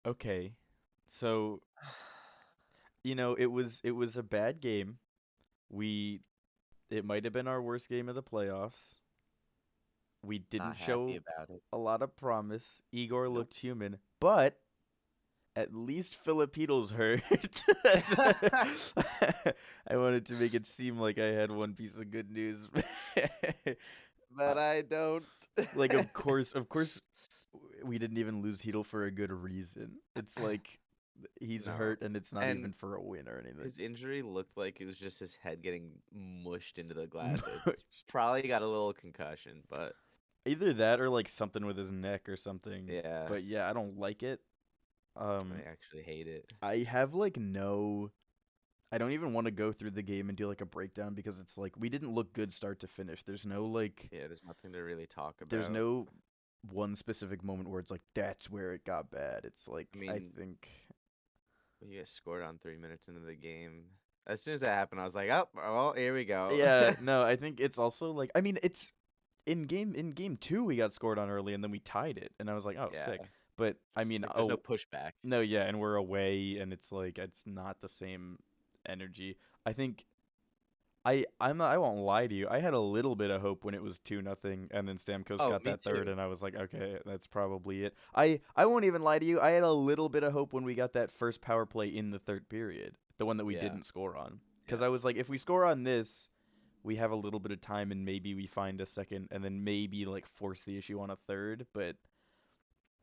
Okay. So, it was a bad game. We it might have been our worst game of the playoffs. We didn't Not happy show about it. a lot of promise. Igor Nope. looked human, but at least Filipinos hurt. I wanted to make it seem like I had one piece of good news. Uh, But I don't. like of course, we didn't even lose Heedle for a good reason. It's like he's No. hurt and it's not And even for a win or anything. his injury looked like it was just his head getting mushed into the glass. So it's probably got a little concussion, but Either that or like something with his neck or something. yeah, But yeah, I don't like it. I Um, actually hate it. I have like no. I don't even want to go through the game and do like a breakdown because it's like we didn't look good start to finish. Yeah, there's nothing to really talk There's about. no one specific moment where it's like that's where it got bad. It's I like I mean, think you guys scored on 3 minutes into the game. As soon as that happened, I was like, oh, well, here we go. yeah, no, I think it's also like I mean it's in game 2 we got scored on early and then we tied it and I was like, "Oh, Yeah, sick." But I mean, like there's no oh, pushback. no, yeah, and we're away and it's like it's not the same energy. I think I won't lie to you. I had a little bit of hope when it was 2-0 and then Stamkos Oh, got me that third too. and I was like, okay, that's probably it. I won't even lie to you. I had a little bit of hope when we got that first power play in the third period, the one that we Yeah, didn't score on. Because yeah. I was like, if we score on this, we have a little bit of time and maybe we find a second and then maybe like force the issue on a third. But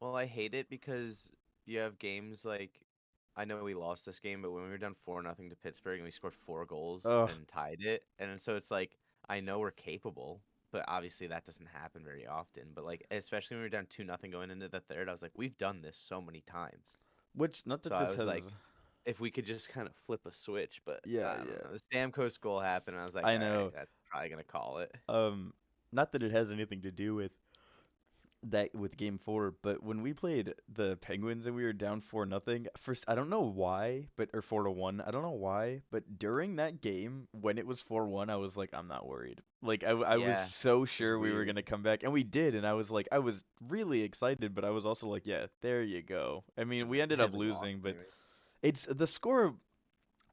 Well, I hate it because you have games like I know we lost this game, but when we were down 4-0 to Pittsburgh and we scored 4 goals ugh, and tied it, and so it's like I know we're capable, but obviously that doesn't happen very often. But like especially when we were down 2-0 going into the third, I was like, we've done this so many times. which not So that I this was has, like, if we could just kind of flip a switch, but yeah, I don't yeah, know. The Stamkos goal happened, and I was like, I all right, know. that's probably gonna call it. Um, not that it has anything to do with game 4, but when we played the Penguins and we were down 4-0, first I don't know why, but or 4-1, I don't know why, but during that game when it was 4-1, I was like I'm not worried. Like I was Yeah, so it was sure we were weird. going to come back and we did and I was like I was really excited, but I was also like, yeah, there you go. I mean, we ended up And we lost losing, but anyways. it's the score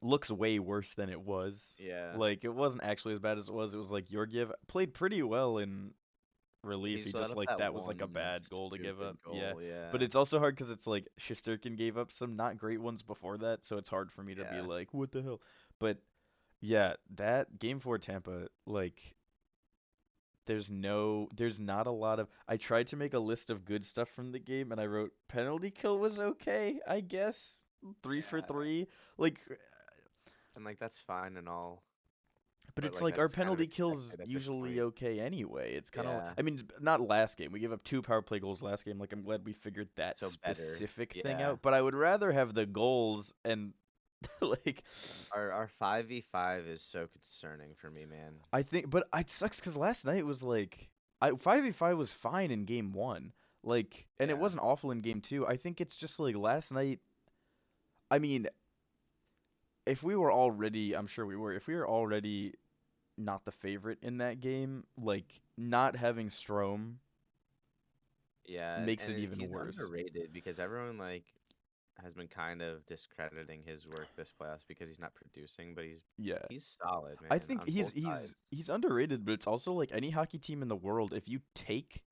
looks way worse than it was. Yeah. Like it wasn't actually as bad as it was. It was like Georgiev played pretty well in relief. He He just let just up like that that was like a one bad goal to give up. stupid Yeah. goal. But Yeah. it's also hard because it's like Shesterkin gave up some not great ones before that, so it's hard for me to be Yeah. like, what the hell? But yeah, that game for Tampa, like there's not a lot of I tried to make a list of good stuff from the game and I wrote penalty kill was okay, I guess. 3 for Yeah. 3. Like And like that's fine and all, but but it's like like our that's kind of penalty kills expected at this usually point. okay anyway. It's kind of Yeah. I mean not last game. We gave up 2 power play goals last game. Like I'm glad we figured that So better. specific thing Yeah. out, but I would rather have the goals and like Our 5v5 is so concerning for me, man. I think but it sucks cuz last night was like I 5v5 was fine in game 1. Like and it Yeah. wasn't awful in game 2. I think it's just like last night I mean if we were already I'm sure we were if we were already not the favorite in that game, like not having Strom Yeah, makes and it even he's worse. underrated because everyone like has been kind of discrediting his work this playoffs because he's not producing, but Yeah. he's solid, I man, think on he's both he's sides. he's underrated, but it's also like any hockey team in the world, if you take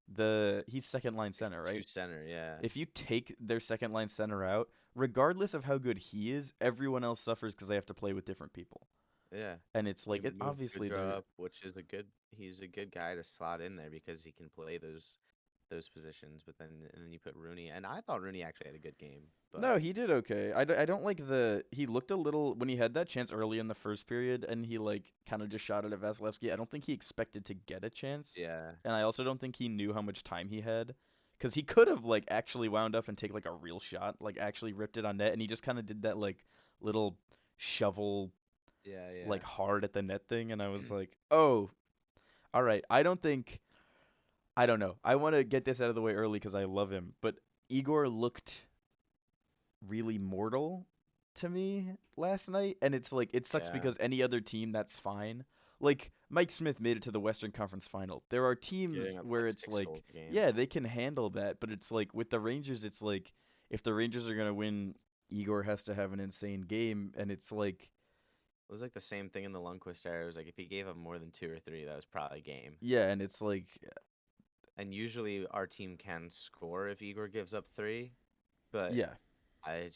the he's second line center, Two right? center, yeah. If you take their second line center out, regardless of how good he is, everyone else suffers because they have to play with different people. Yeah. And it's like You it move obviously they're Goodrow up, which is a good he's a good guy to slot in there because he can play those positions, but then and then you put Rooney, and I thought Rooney actually had a good game, but no, he did okay. I don't like the he looked a little when he had that chance early in the first period and he like kind of just shot it at Vasilevsky. I don't think he expected to get a chance. yeah. And I also don't think he knew how much time he had cuz he could have like actually wound up and take like a real shot, like actually ripped it on net and he just kind of did that like little shovel Yeah, yeah. like hard at the net thing and I was like, "Oh, all right. I don't know. I want to get this out of the way early cuz I love him, but Igor looked really mortal to me last night, and it's like it sucks Yeah. because any other team that's fine. Like Mike Smith made it to the Western Conference Final. There are Giving teams up where like it's 6 like, goals a game. yeah, they can handle that, but it's like with the Rangers, it's like if the Rangers are gonna win, Igor has to have an insane game, and it's like, It was like the same thing in the Lundqvist era. It was like if he gave up more than two or three, that was probably game. yeah, and it's like, And usually our team can score if Igor gives up three, but yeah, I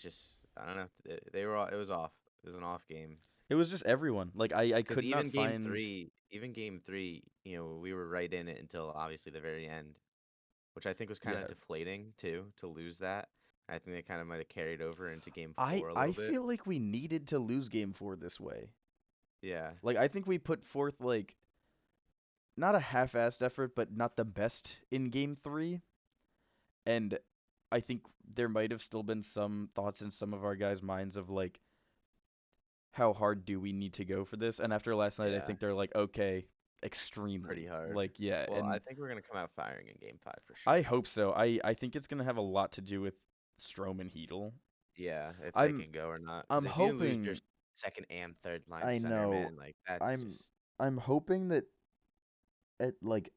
don't know. They were it was off. It was an off game. it was just everyone. Like I Because could not find, even game three, we were right in it until obviously the very end, which I think was kind of yeah. deflating too to lose that. I think they kind of might have carried over into game I four a I little bit. feel like we needed to lose game 4 this way. Yeah, Like I think we put forth like not a half-assed effort, but not the best in game 3, and I think there might have still been some thoughts in some of our guys' minds of like how hard do we need to go for this? And after last night, I yeah, think they're like, okay, pretty extremely. hard. Like, yeah, Well, I and think we're gonna come out firing in game five for I sure. hope so. I think it's gonna have a lot to do with Strom and Heedle. Yeah, if they I'm can go or not. Because I'm if you lose your hoping. second and third line I center, know. man, like that's I'm just I'm hoping that at like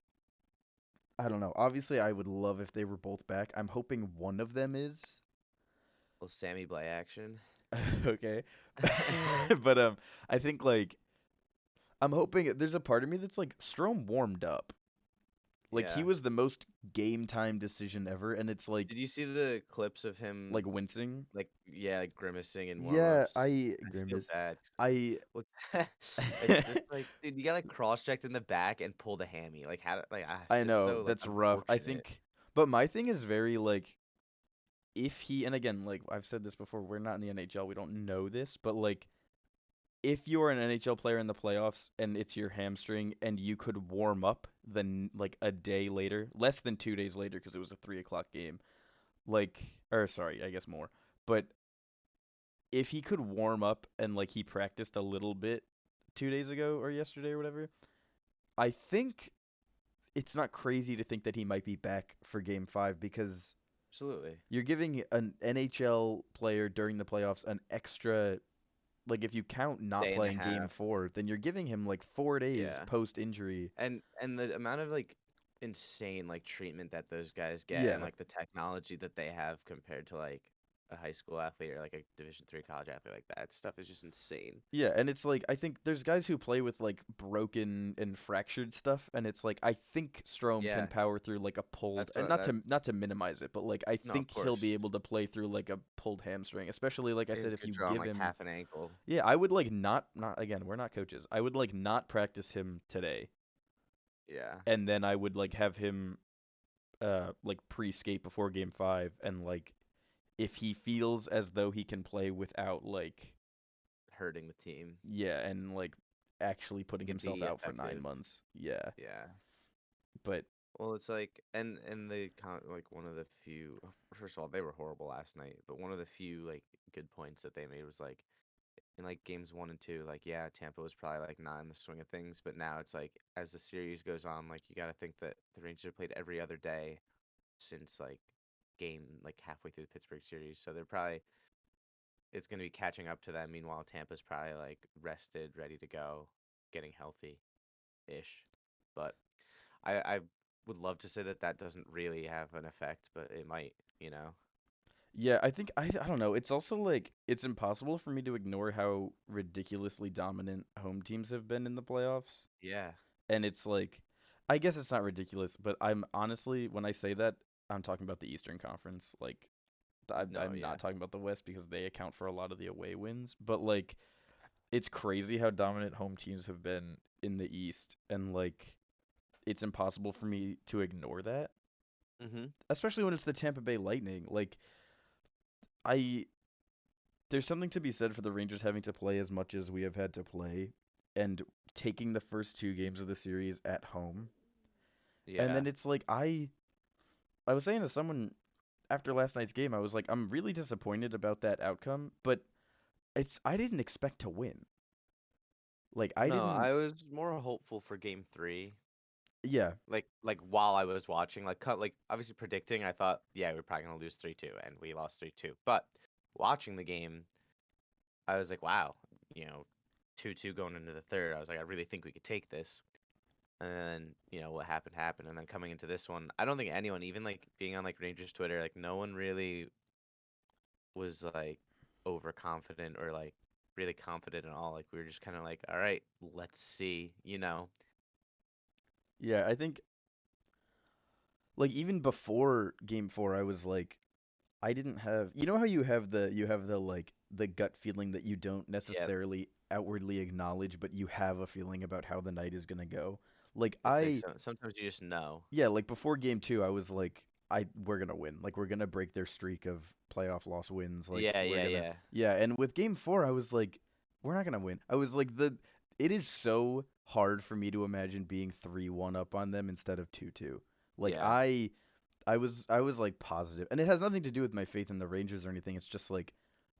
I don't know. Obviously, I would love if they were both back. I'm hoping one of them is. little Sammy Blay action. Okay. But I think like I'm hoping there's a part of me that's like Strom warmed up. Like he Yeah. was the most game time decision ever, and it's Did like you see the clips of him wincing. like yeah, like grimacing in Yeah, warm-ups? I I feel grimace. bad. 'Cause I what it's just like, dude, you got like cross-checked in the back and pulled a hammy. Like how it's I just know so like that's rough. I unfortunate. think, but my thing is very like if he, and again, like I've said this before, we're not in the NHL, we don't know this, but like if you're an NHL player in the playoffs and it's your hamstring and you could warm up then like a day later, less than 2 days later because it was a 3 o'clock game, like or sorry, I guess more, but if he could warm up and like he practiced a little bit 2 days ago or yesterday or whatever, I think it's not crazy to think that he might be back for Game 5 because Absolutely. you're giving an NHL player during the playoffs an extra, like if you count not Day and a playing Game half. 4, then you're giving him like 4 days Yeah. post injury. And the amount of like insane like treatment that those guys get and Yeah. like the technology that they have compared to like a high school athlete or like a Division three college athlete like that stuff is just insane. Yeah, and it's like I think there's guys who play with like broken and fractured stuff, and it's like I think Strom can Yeah, power through like a pulled, that's and what that. not to minimize it, but like I No, of think he'll be course. able to play through like a pulled hamstring, especially like I said It if could you draw on give like him. half an ankle. Yeah, I would like not again, we're not coaches. I would like not practice him today, Yeah. and then I would like have him like pre-skate before game 5, and like if he feels as though he can play without like Hurting the team. yeah, and like actually He putting could himself be out for 9 effective. months. Yeah. Yeah. But Well, it's like, and like one of the few. First of all, they were horrible last night, but one of the few like good points that they made was like in like games one and two, like yeah, Tampa was probably like not in the swing of things, but now it's like as the series goes on, like you got to think that the Rangers have played every other day since like game like halfway through the Pittsburgh series, so they're probably it's gonna be catching up to them. Meanwhile, Tampa's probably like rested, ready to go, getting healthy ish. But I would love to say that that doesn't really have an effect, but it might, you know. yeah, I think I don't know. It's also like it's impossible for me to ignore how ridiculously dominant home teams have been in the playoffs. Yeah. And it's like I guess it's not ridiculous, but I'm honestly when I say that, I'm talking about the Eastern Conference. Like No, I'm yeah. not talking about the West because they account for a lot of the away wins, but like it's crazy how dominant home teams have been in the East, and like it's impossible for me to ignore that, Mhm. especially when it's the Tampa Bay Lightning. Like I there's something to be said for the Rangers having to play as much as we have had to play and taking the first 2 games of the series at home. And Yeah. then it's like I was saying to someone after last night's game, I was like I'm really disappointed about that outcome, but it's I didn't expect to win. Like I No, didn't. I was more hopeful for game 3. Yeah. Like while I was watching, like cut like obviously predicting, I thought, yeah, we're probably gonna lose 3-2, and we lost 3-2. But watching the game, I was like, wow, you know, 2-2 going into the third. I was like, I really think we could take this. And then, what happened happened. And then coming into this one, I don't think anyone, even like being on like Rangers Twitter, like no one really was like overconfident or like really confident at all. Like we were just kind of like, all right, let's see, you know. Yeah, I think like even before game 4 I was like I didn't have, you know how you have the like the gut feeling that you don't Yeah, necessarily outwardly acknowledge, but you have a feeling about how the night is gonna go. Like it's like I sometimes you just know. Yeah, like before game 2 I was like we're gonna win. Like we're gonna break their streak of playoff loss wins. Like Yeah, we're yeah, gonna yeah, Yeah, and with game 4 I was like we're not gonna win. I was like the it is so hard for me to imagine being 3-1 up on them instead of 2-2. Like yeah. I was like positive, and it has nothing to do with my faith in the Rangers or anything. It's just like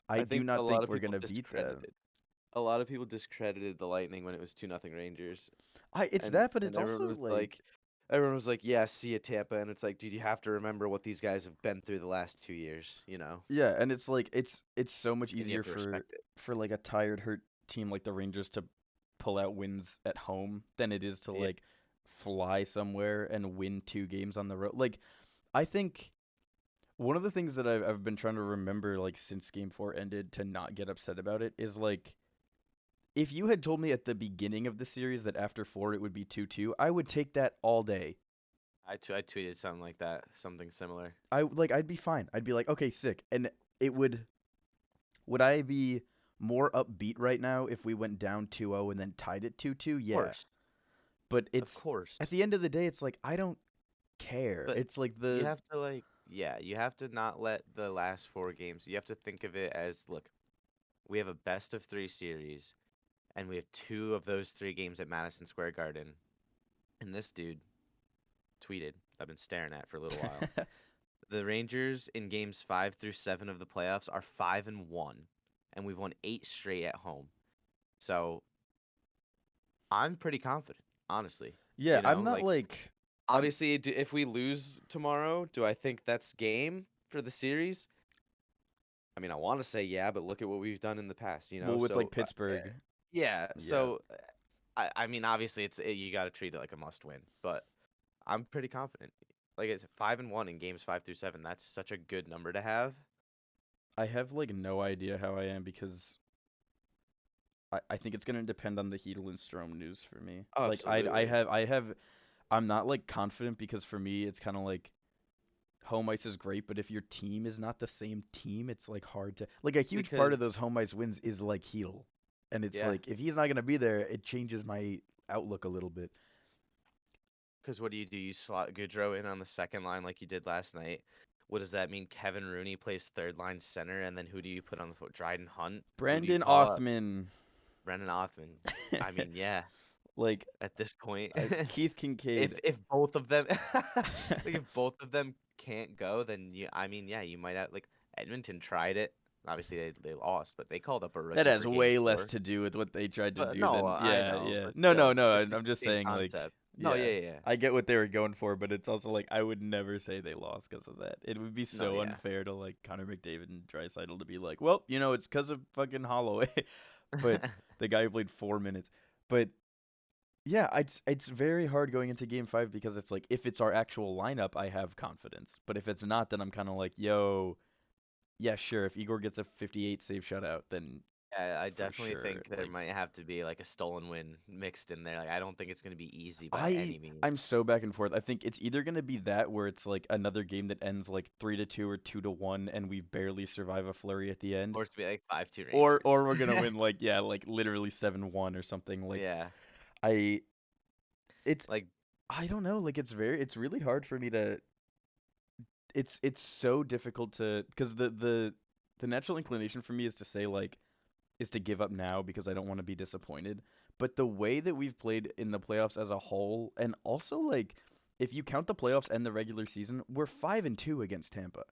I I do think a not lot think of we're people gonna beat them. discredited. A lot of people discredited the Lightning when it was 2-0 Rangers, It's and that, but it's everyone also was like, like yeah, see you Tampa, and it's like, dude, you have to remember what these guys have been through the last 2 years, you know, yeah, and it's like it's so much and you easier have to for respect it. like a tired, hurt team like the Rangers to pull out wins at home than it is to Yeah, like fly somewhere and win 2 games on the road. Like I think one of the things that I've been trying to remember like since Game 4 ended to not get upset about it is like if you had told me at the beginning of the series that after 4 it would be 2-2, I would take that all day. I tweeted something like that, something similar. I'd be fine. I'd be like, okay, sick. And it would I be more upbeat right now if we went down 2-0 and then tied it 2-2? Of Yeah. course, But of it's course, at the end of the day it's like I don't care. but It's like you the have to like, yeah, you have to not let the last 4 games. You have to think of it as, look, we have a best of 3 series, and we have 2 of those 3 games at Madison Square Garden. And this dude tweeted, I've been staring at for a little while. The Rangers in games 5 through 7 of the playoffs are 5-1, and we've won 8 straight at home. So I'm pretty confident, honestly. Yeah, You I'm know, not like like I'm obviously, if we lose tomorrow, do I think that's game for the series? I mean, I want to say yeah, but look at what we've done in the past. You know, well with like so Pittsburgh. yeah. Yeah. So I mean, obviously, you got to treat it like a must win, but I'm pretty confident. Like it's 5-1 in games 5 through 7. That's such a good number to have. I have like no idea how I am because I think it's gonna depend on the Heedle and Strom news for me. Oh, Like absolutely. I'm not like confident because for me it's kind of like home ice is great, but if your team is not the same team, it's like hard to like a huge part of Because those home ice wins is like Heedle, and it's yeah, like if he's not gonna be there, it changes my outlook a little bit. because what do? You slot Goodrow in on the second line like you did last night. What does that mean? Kevin Rooney plays third line center, and then who do you put on the foot? Dryden Hunt? Who do you Brandon call up? Othman, Brennan Othman. I mean, yeah, like at this point, Keith if Kincaid. both of them like if both of them can't go, then I mean, yeah, you might have like Edmonton tried it. Obviously they lost, but they called up a That rookie has for game way less 4. to do with what they tried to But do no, than I yeah, know, yeah. but No, no, still, no. it's I'm the just same saying like concept. No, yeah. yeah, yeah. I get what they were going for, but it's also like I would never say they lost because of that. It would be No, so yeah. unfair to like Connor McDavid and Draisaitl to be like, well, it's because of fucking Holloway, but the guy who played 4 minutes. But yeah, it's very hard going into Game 5 because it's like if it's our actual lineup, I have confidence. But if it's not, then I'm kind of like, yo, yeah, sure. If Igor gets a 58 save shutout, then Yeah, I for definitely sure, think there like might have to be like a stolen win mixed in there. Like I don't think it's gonna be easy by I any means. I'm so back and forth. I think it's either gonna be that where it's like another game that ends like 3-2 or 2-1 and we barely survive a flurry at the end, Or it's gonna be like 5-2 or Rangers. we're gonna win like yeah like literally 7-1 or something. Like Yeah. I it's Like I don't know. Like it's really hard for me to. It's so difficult to because the natural inclination for me is to say like is to give up now because I don't want to be disappointed. But the way that we've played in the playoffs as a whole, and also like if you count the playoffs and the regular season, we're 5-2 against Tampa.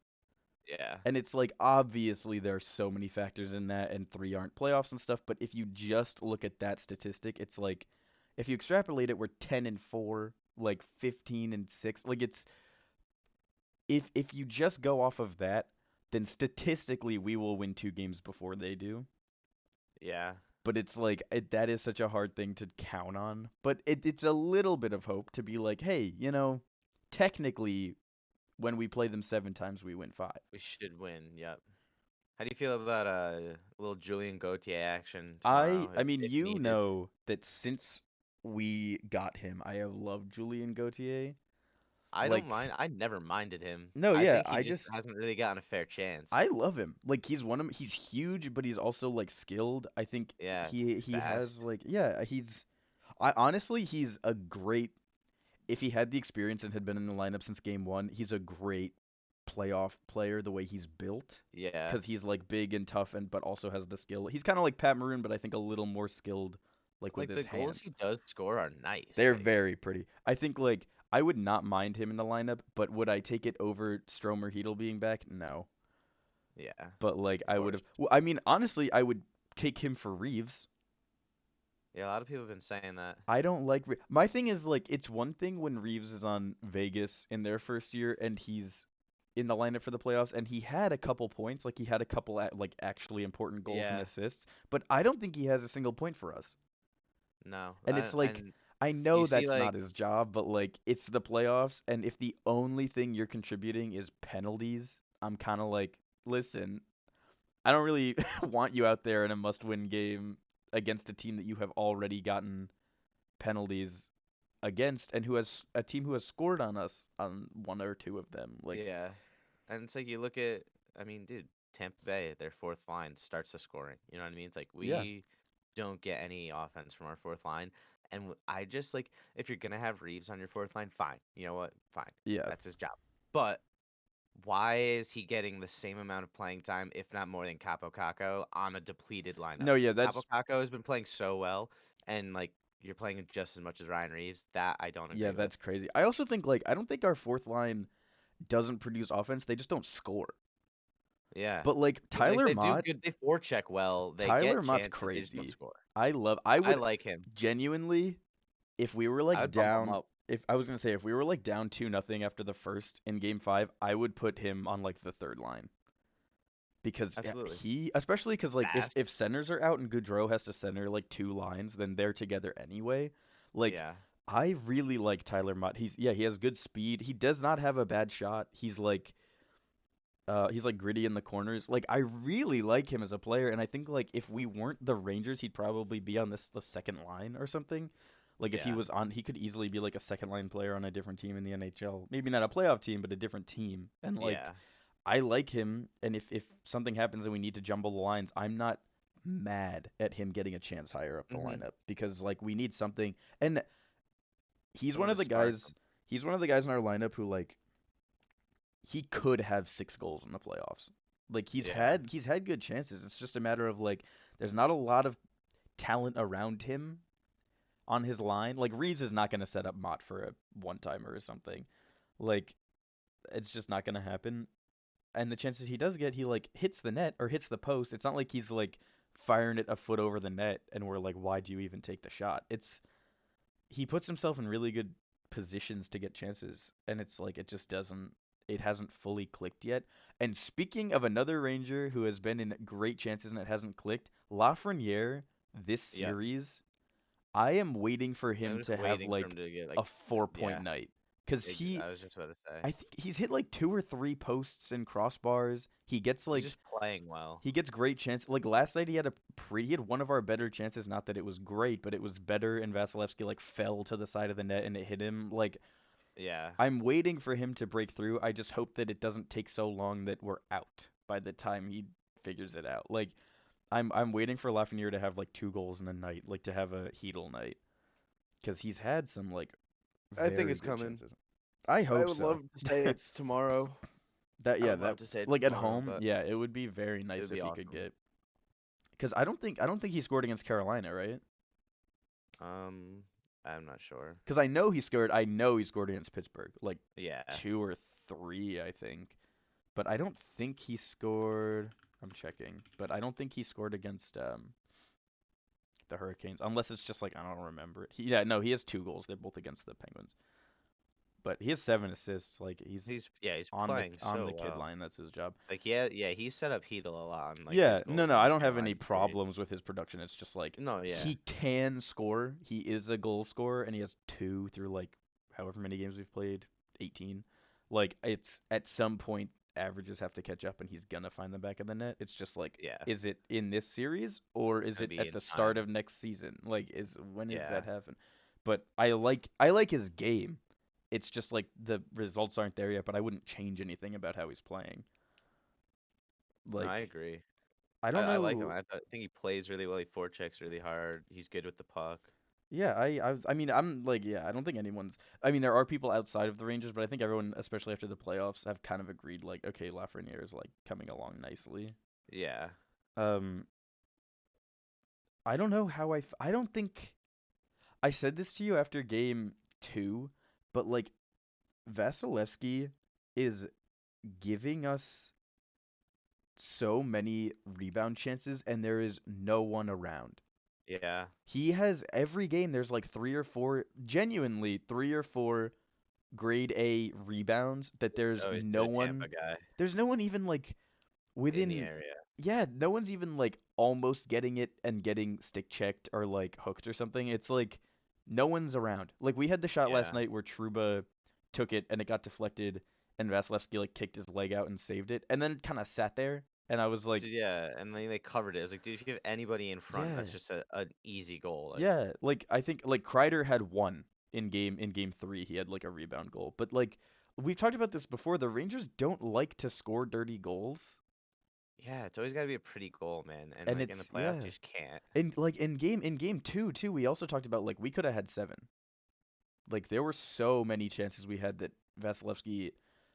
yeah. And it's like obviously there are so many factors in that, and 3 aren't playoffs and stuff. But if you just look at that statistic, it's like if you extrapolate it, we're 10-4, like 15-6. Like it's if you just go off of that, then statistically we will win 2 games before they do. Yeah. But it's like that is such a hard thing to count on. But it's a little bit of hope to be like, hey, technically when we play them 7 times, we win 5. We should win. Yep. How do you feel about a little Julian Gauthier action I tomorrow I mean, if you needed? know that since we got him, I have loved Julien Gauthier. I don't Like, mind. I never minded him. no, I yeah, think he just hasn't really gotten a fair chance. I love him. Like he's huge, but he's also like skilled. I think Yeah, he has fast. like yeah, I honestly he's a great if he had the experience and had been in the lineup since game 1, he's a great playoff player the way he's built Yeah, cuz he's like big and tough and but also has the skill. He's kind of like Pat Maroon but I think a little more skilled like with like his the goals hands. he does score are nice. They're Like, very pretty. I think like I would not mind him in the lineup, but would I take it over Stromer Heedle being back? No. yeah, But like of I would course. have. Well, I mean, honestly, I would take him for Reeves. Yeah, a lot of people have been saying that. I don't like. My thing is like it's one thing when Reeves is on Vegas in their first year and he's in the lineup for the playoffs and he had a couple points, like he had a couple like actually important goals and Yeah, assists, but I don't think he has a single point for us. no, And it's like and I you know see that's like not his job, but like it's the playoffs and if the only thing you're contributing is penalties, I'm kind of like, listen, I don't really want you out there in a must-win game against a team that you have already gotten penalties against and who has a team who has scored on us on one or two of them. Like, yeah, and it's like you look at. I mean, dude, Tampa Bay, their fourth line starts the scoring. You know what I mean? It's like yeah, we don't get any offense from our fourth line, and I just like if you're gonna have Reeves on your fourth line, fine. You know what? Fine, yeah. that's his job. But why is he getting the same amount of playing time, if not more than Capo Caco, on a depleted lineup? No, yeah, Capo Caco has been playing so well, and like you're playing just as much as Ryan Reeves. That I don't agree with. that's crazy. I also think like I don't think our fourth line doesn't produce offense, they just don't score. Yeah, But like like they do good. They forecheck well. They Tyler get Mott's chances. They just don't crazy. score. I I would like him. genuinely if we were I like would bump him down up. if I was gonna say if we were like down 2-0 after the first in game 5, I would put him on like the third line. Because Absolutely. he especially He's because like if fast. centers are out and Goudreau has to center like two lines then they're together anyway like Yeah. I really like Tyler Mott. He has good speed. He does not have a bad shot. He's like gritty in the corners. Like I really like him as a player and I think like if we weren't the Rangers he'd probably be on the second line or something. Like if he Yeah. was on he could easily be like a second line player on a different team in the NHL. Maybe not a playoff team but a different team. And like Yeah. I like him, and if something happens and we need to jumble the lines, I'm not mad at him getting a chance higher up the Mhm. lineup because like we need something. And he's one Someone of to the spark guys. him. He's one of the guys in our lineup who like he could have 6 goals in the playoffs. Like Yeah. he's had good chances. It's just a matter of like there's not a lot of talent around him on his line. Like Reeves is not going to set up Mott for a one timer or something. Like it's just not going to happen. And the chances he does get, he like hits the net or hits the post. It's not like he's like firing it a foot over the net and we're like, why'd you even take the shot? It's he puts himself in really good positions to get chances, and it's like it hasn't fully clicked yet. And speaking of another Ranger who has been in great chances and it hasn't clicked, Lafreniere this Yep. series, I am waiting for I'm him just to have waiting for him like to get a like, four-point yeah. night because he I was just about to say. I think he's hit like 2 or 3 posts and crossbars. He's just playing well. He gets great chance. Like last night, he had one of our better chances. Not that it was great, but it was better. And Vasilevsky like fell to the side of the net and it hit him. Like Yeah. I'm waiting for him to break through. I just hope that it doesn't take so long that we're out by the time he figures it out. Like I'm waiting for Lafreniere to have like 2 goals in a night, like to have a Heedle night, because he's had some like I think very it's good coming. chances. I I hope would so. love to say it's tomorrow. I would love to say it Like at tomorrow, home, but yeah, it would be very it nice would if be he could awesome. get. Because I don't think he scored against Carolina, right? Um, I'm not sure. Because I know he scored against Pittsburgh, like Yeah. 2 or 3, I think. But I don't think he scored. I'm checking, but I don't think he scored against the Hurricanes, unless it's just like I don't remember it. Yeah, no, he has 2 goals. They're both against the Penguins, but he has 7 assists. Like he's He's on the playing on the so kid well. line. That's his job. Like yeah, he set up Heedle a lot on like his Yeah, no, goals no, I in don't have any Carolina series. problems with his production. It's just like No, yeah. he can score. He is a goal scorer, and he has 2 through like however many games we've played, 18. Like it's at some point averages have to catch up and he's gonna find the back of the net. It's just like, Yeah, is it in this series or it's is gonna it be at in the start time. of next season? Like, when is Yeah. that happen? But I like his game. It's just like the results aren't there yet, but I wouldn't change anything about how he's playing. No, I Like, agree. I don't I like him. know. Think he plays really well. He forechecks really hard. He's good with the puck. Yeah, I mean, I'm like, yeah, I don't think anyone's. I mean, there are people outside of the Rangers, but I think everyone, especially after the playoffs, have kind of agreed like, okay, Lafreniere is like coming along nicely. Yeah. Um, I don't know how I don't think I said this to you after game two, but like Vasilevsky is giving us so many rebound chances, and there is no one around. Yeah. He has every game. There's like three or four, genuinely three or four grade A rebounds that there's Always to no a Tampa one. guy There's no one even like in the within. area. Yeah, no one's even like almost getting it and getting stick checked or like hooked or something. It's like no one's around. Like we had the shot last Yeah. night where Truba took it and it got deflected and Vasilevsky like kicked his leg out and saved it and then kind of sat there and I was like, Dude, yeah, and then they covered it. It was like, dude, if you have anybody in front, yeah, that's just an easy goal. Like, yeah. Like I think like Kreider had one in game three. He had like a rebound goal, but like we've talked about this before. The Rangers don't like to score dirty goals, yeah, it's always got to be a pretty goal, man. And and like in the it's playoffs, yeah. you just can't. And like in game two too, we also talked about like we could have had seven. Like there were so many chances we had that Vasilevsky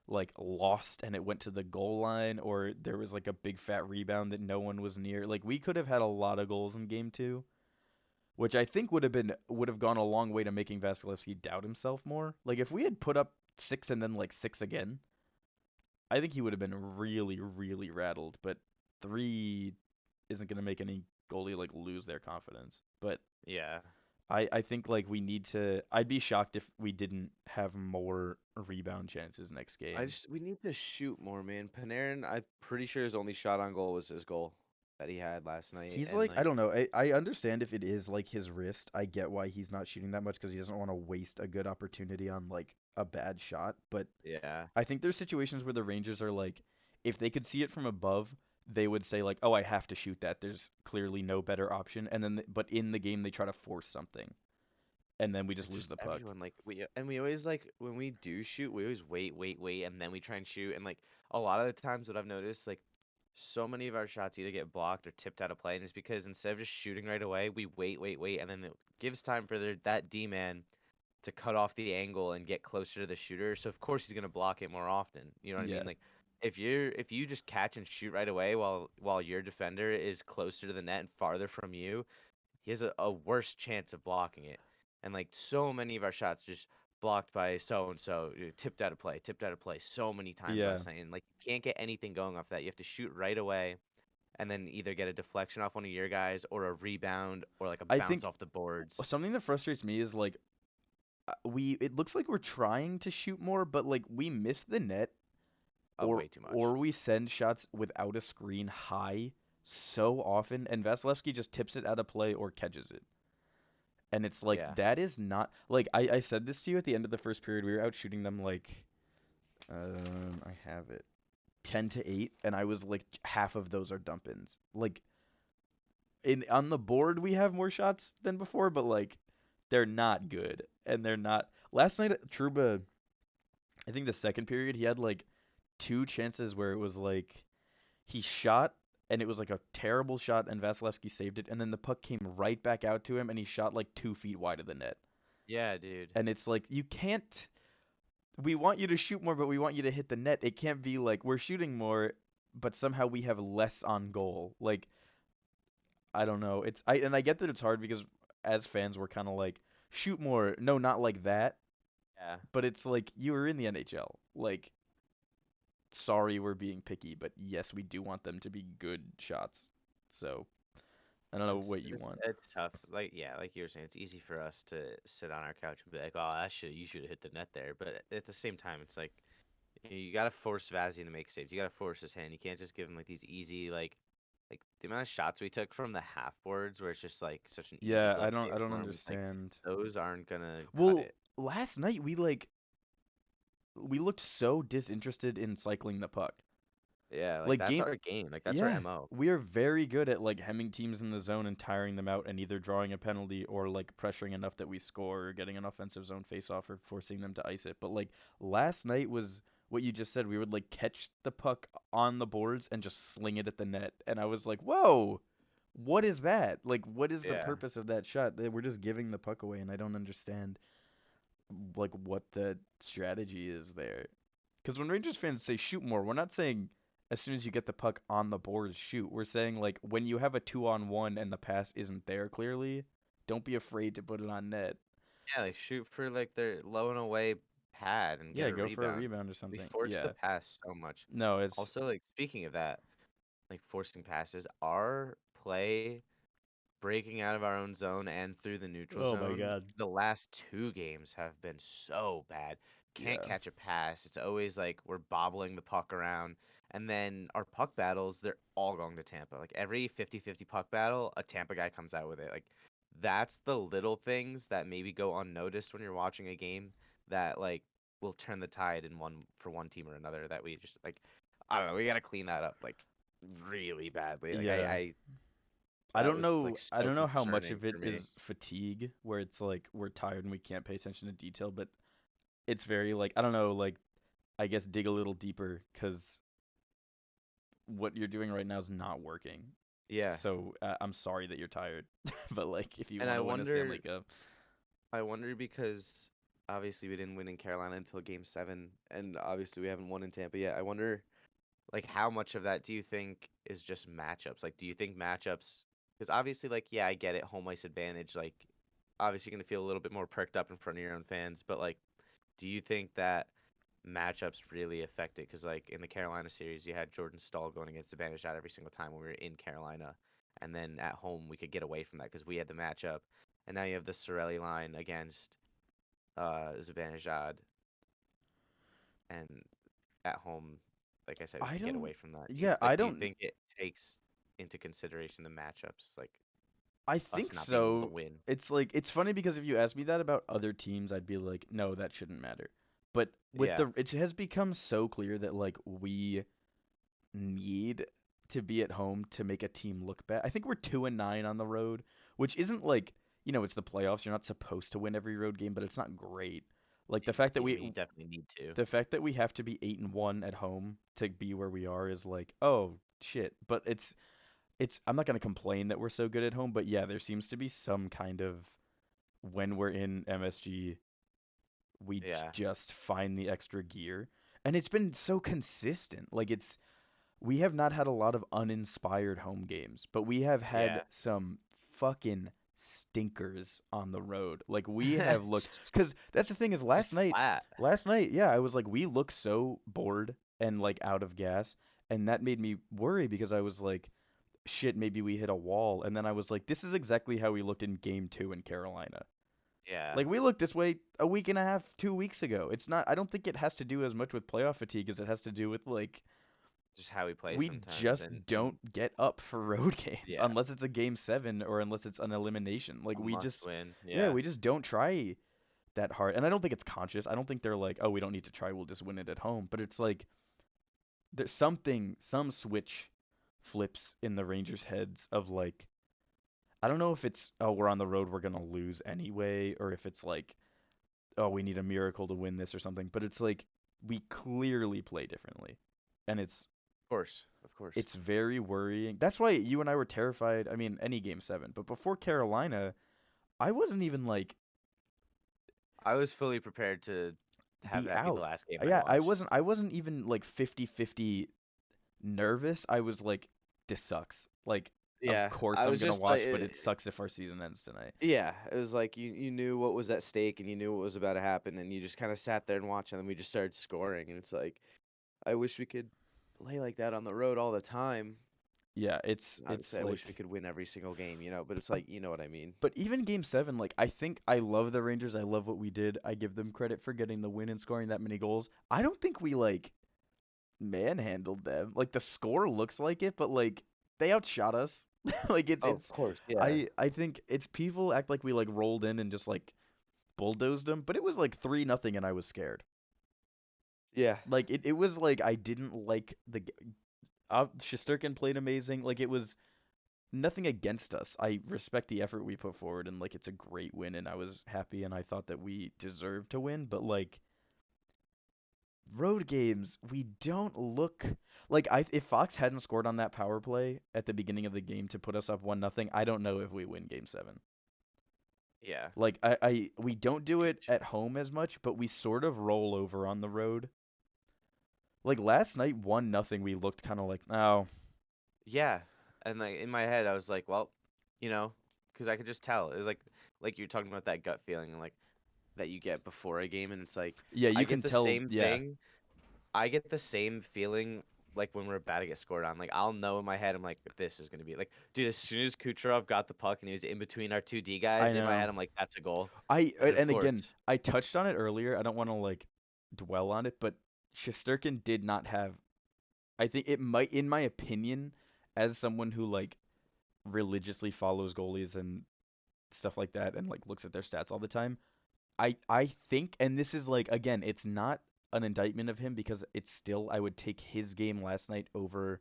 like lost and it went to the goal line or there was like a big fat rebound that no one was near. Like we could have had a lot of goals in game 2, which I think would have gone a long way to making Vasilevsky doubt himself more. Like if we had put up 6 and then like 6 again, I think he would have been really really rattled, but 3 isn't going to make any goalie like lose their confidence. But Yeah. I think like we need to. I'd be shocked if we didn't have more rebound chances next game. We need to shoot more, man. Panarin, I'm pretty sure his only shot on goal was his goal that he had last night, He's and like I like don't know. I understand if it is like his wrist. I get why he's not shooting that much because he doesn't want to waste a good opportunity on like a bad shot. But Yeah. I think there's situations where the Rangers are like, if they could see it from above, they would say like, oh, I have to shoot that. There's clearly no better option. And then but in the game they try to force something, and then we just It's lose just the puck. everyone like we always like when we do shoot, we always wait, and then we try and shoot. And like a lot of the times, what I've noticed, like so many of our shots either get blocked or tipped out of play, and it's because instead of just shooting right away, we wait, and then it gives time for that D man to cut off the angle and get closer to the shooter. So of course he's gonna block it more often. You know what I Yeah. mean? Like if you just catch and shoot right away while your defender is closer to the net and farther from you, he has a worse chance of blocking it. And like so many of our shots just blocked by so and so, tipped out of play so many times Yeah. last night. And like you can't get anything going off that. You have to shoot right away and then either get a deflection off one of your guys or a rebound or like a I bounce think off the boards. something that frustrates me is like we it looks like we're trying to shoot more, but like we miss the net or Way too much. or we send shots without a screen high so often, and Vasilevsky just tips it out of play or catches it. And it's like Yeah. that is not like I said this to you at the end of the first period. We were out shooting them like I have it 10-8, and I was like half of those are dump ins. Like in on the board we have more shots than before, but like they're not good and they're not. Last night Truba, I think the second period he had like two chances where it was like he shot and it was like a terrible shot and Vasilevsky saved it and then the puck came right back out to him and he shot like 2 feet wide of the net. Yeah, dude. And it's like you can't. We want you to shoot more, but we want you to hit the net. It can't be like we're shooting more, but somehow we have less on goal. Like I don't know. I get that it's hard because as fans we're kind of like shoot more. No, not like that. Yeah. But it's like you were in the NHL. Like sorry we're being picky, but yes, we do want them to be good shots. So I don't know It's what you it's want. it's tough. Like yeah, like you were saying, it's easy for us to sit on our couch and be like, "Oh, you should have hit the net there." But at the same time, it's like you gotta force Vazzy to make saves. You gotta force his hand. You can't just give him like these easy like the amount of shots we took from the half boards where it's just like such an easy Yeah, I glove don't save I don't for him. It's like understand. those aren't gonna cut Well, it. last night we looked so disinterested in cycling the puck. Yeah, like Like that's game our game. Like that's our Yeah, MO. we are very good at like hemming teams in the zone and tiring them out and either drawing a penalty or like pressuring enough that we score or getting an offensive zone face-off or forcing them to ice it. But like last night was what you just said. We would like catch the puck on the boards and just sling it at the net. And I was like, "Whoa. What is that? Like what is the Yeah. purpose of that shot? We're just giving the puck away and I don't understand like what the strategy is there." Because when Rangers fans say shoot more, we're not saying as soon as you get the puck on the board, shoot. We're saying like when you have a 2-on-1 and the pass isn't there clearly, don't be afraid to put it on net. Yeah, like shoot for like their low and away pad and get Yeah, a go for a rebound. rebound or We something. force the Yeah. pass so much. No, it's Also, like speaking of that, like forcing passes, our play breaking out of our own zone and through the neutral oh my zone, god. the last two games have been so bad. Can't Yeah. catch a pass. It's always like we're bobbling the puck around. And then our puck battles, they're all going to Tampa. Like every 50-50 puck battle, a Tampa guy comes out with it. Like that's the little things that maybe go unnoticed when you're watching a game that like will turn the tide in one for one team or another that we just like I don't know, we got to clean that up like really badly. Like Yeah. I I that don't was like know I so don't know how much concerning of it for me. is fatigue where it's like we're tired and we can't pay attention to detail, but it's very like I don't know, like I guess dig a little deeper cuz what you're doing right now is not working. Yeah. So I'm sorry that you're tired, but like if you And want to win a Stanley Cup, I wonder because obviously we didn't win in Carolina until game 7 and obviously we haven't won in Tampa yet. I wonder like how much of that do you think is just matchups? Like do you think matchups because obviously like yeah, I get it, home ice advantage like obviously you're going to feel a little bit more perked up in front of your own fans, but like do you think that matchups really affect it? Because like in the Carolina series, you had Jordan Stahl going against advantage out every single time when we were in Carolina, and then at home we could get away from that because we had the matchup, and now you have the Sorelli line against Zibanejad, and at home, like I said, we I could get don't. away from that. Yeah, I Do you don't. think it takes into consideration the matchups, like I us think not being able to so. win? It's funny because if you asked me that about other teams, I'd be like, no, that shouldn't matter. But with Yeah, it has become so clear that like we need to be at home to make a team look bad. I think we're 2-9 on the road, which isn't like, it's the playoffs. You're not supposed to win every road game, but it's not great. Like you definitely need to. the fact that we have to be 8-1 at home to be where we are is like, oh shit. But it's I'm not gonna complain that we're so good at home, but yeah, there seems to be some kind of when we're in MSG, we Yeah, just find the extra gear, and it's been so consistent. Like we have not had a lot of uninspired home games, but we have had yeah, some fucking stinkers on the road. Like we have looked, because that's the thing is just flat. last night, yeah, I was like, we look so bored and like out of gas, and that made me worry because I was like, shit, maybe we hit a wall, and then I was like, this is exactly how we looked in Game 2 in Carolina. Yeah, Like we looked this way a week and a half, 2 weeks ago. It's not. I don't think it has to do as much with playoff fatigue as it has to do with like just how we play we sometimes, just and don't get up for road games yeah, unless it's a game 7 or unless it's an elimination. Like a we must just win. yeah, Yeah, we just don't try that hard. And I don't think it's conscious. I don't think they're like, "Oh, we don't need to try. We'll just win it at home." But it's like there's some switch flips in the Rangers heads of like I don't know if it's oh, we're on the road, we're going to lose anyway or if it's like oh, we need a miracle to win this or something, but it's like we clearly play differently. And of course, of course. it's very worrying. That's why you and I were terrified. I mean, any game 7, but before Carolina, I wasn't even like I was fully prepared to have be that be the out. last game I Yeah, I watched. wasn't I wasn't even like 50-50 nervous. I was like this sucks. Like of Yeah, course I I'm was going to just like, watch, but it sucks if our season ends tonight. yeah, it was like you knew what was at stake and you knew what was about to happen, and you just kind of sat there and watched, and then we just started scoring, and it's like I wish we could play like that on the road all the time. Yeah, Not to it's say I wish we like could win every single game, but it's uh, like you know what I mean. but even game 7, like I think I love the Rangers. I love what we did. I give them credit for getting the win and scoring that many goals. I don't think we like manhandled them. Like the score looks like it, but like they outshot us. Like Oh, of it's course, yeah, I think it's people act like we like rolled in and just like bulldozed them, but it was like 3-0 and I was scared. yeah, Like it was like I didn't like Shesterkin played amazing. Like it was nothing against us. I respect the effort we put forward, and like it's a great win, and I was happy, and I thought that we deserved to win. But like road games, we don't look like if Fox hadn't scored on that power play at the beginning of the game to put us up 1-0, I don't know if we win game 7. Yeah. Like we don't do it Huge. at home as much, but we sort of roll over on the road. Like last night 1-0, we looked kind of like, oh, Yeah. And like in my head, I was like, well, because I could just tell. It was like you're talking about that gut feeling and like that you get before a game, and it's like yeah, I you get can the tell, same yeah. thing. I get the same feeling like when we're about to get scored on. Like I'll know in my head, I'm like, this is gonna be like, dude. As soon as Kucherov got the puck and he was in between our two D I guys, in my know. head, I'm like, that's a goal. I And of and again, course, I touched on it earlier. I don't want to like dwell on it, but Shesterkin did not have. I think it might, in my opinion, as someone who like religiously follows goalies and stuff like that and like looks at their stats all the time, I think, and this is like again, it's not an indictment of him because it's still I would take his game last night over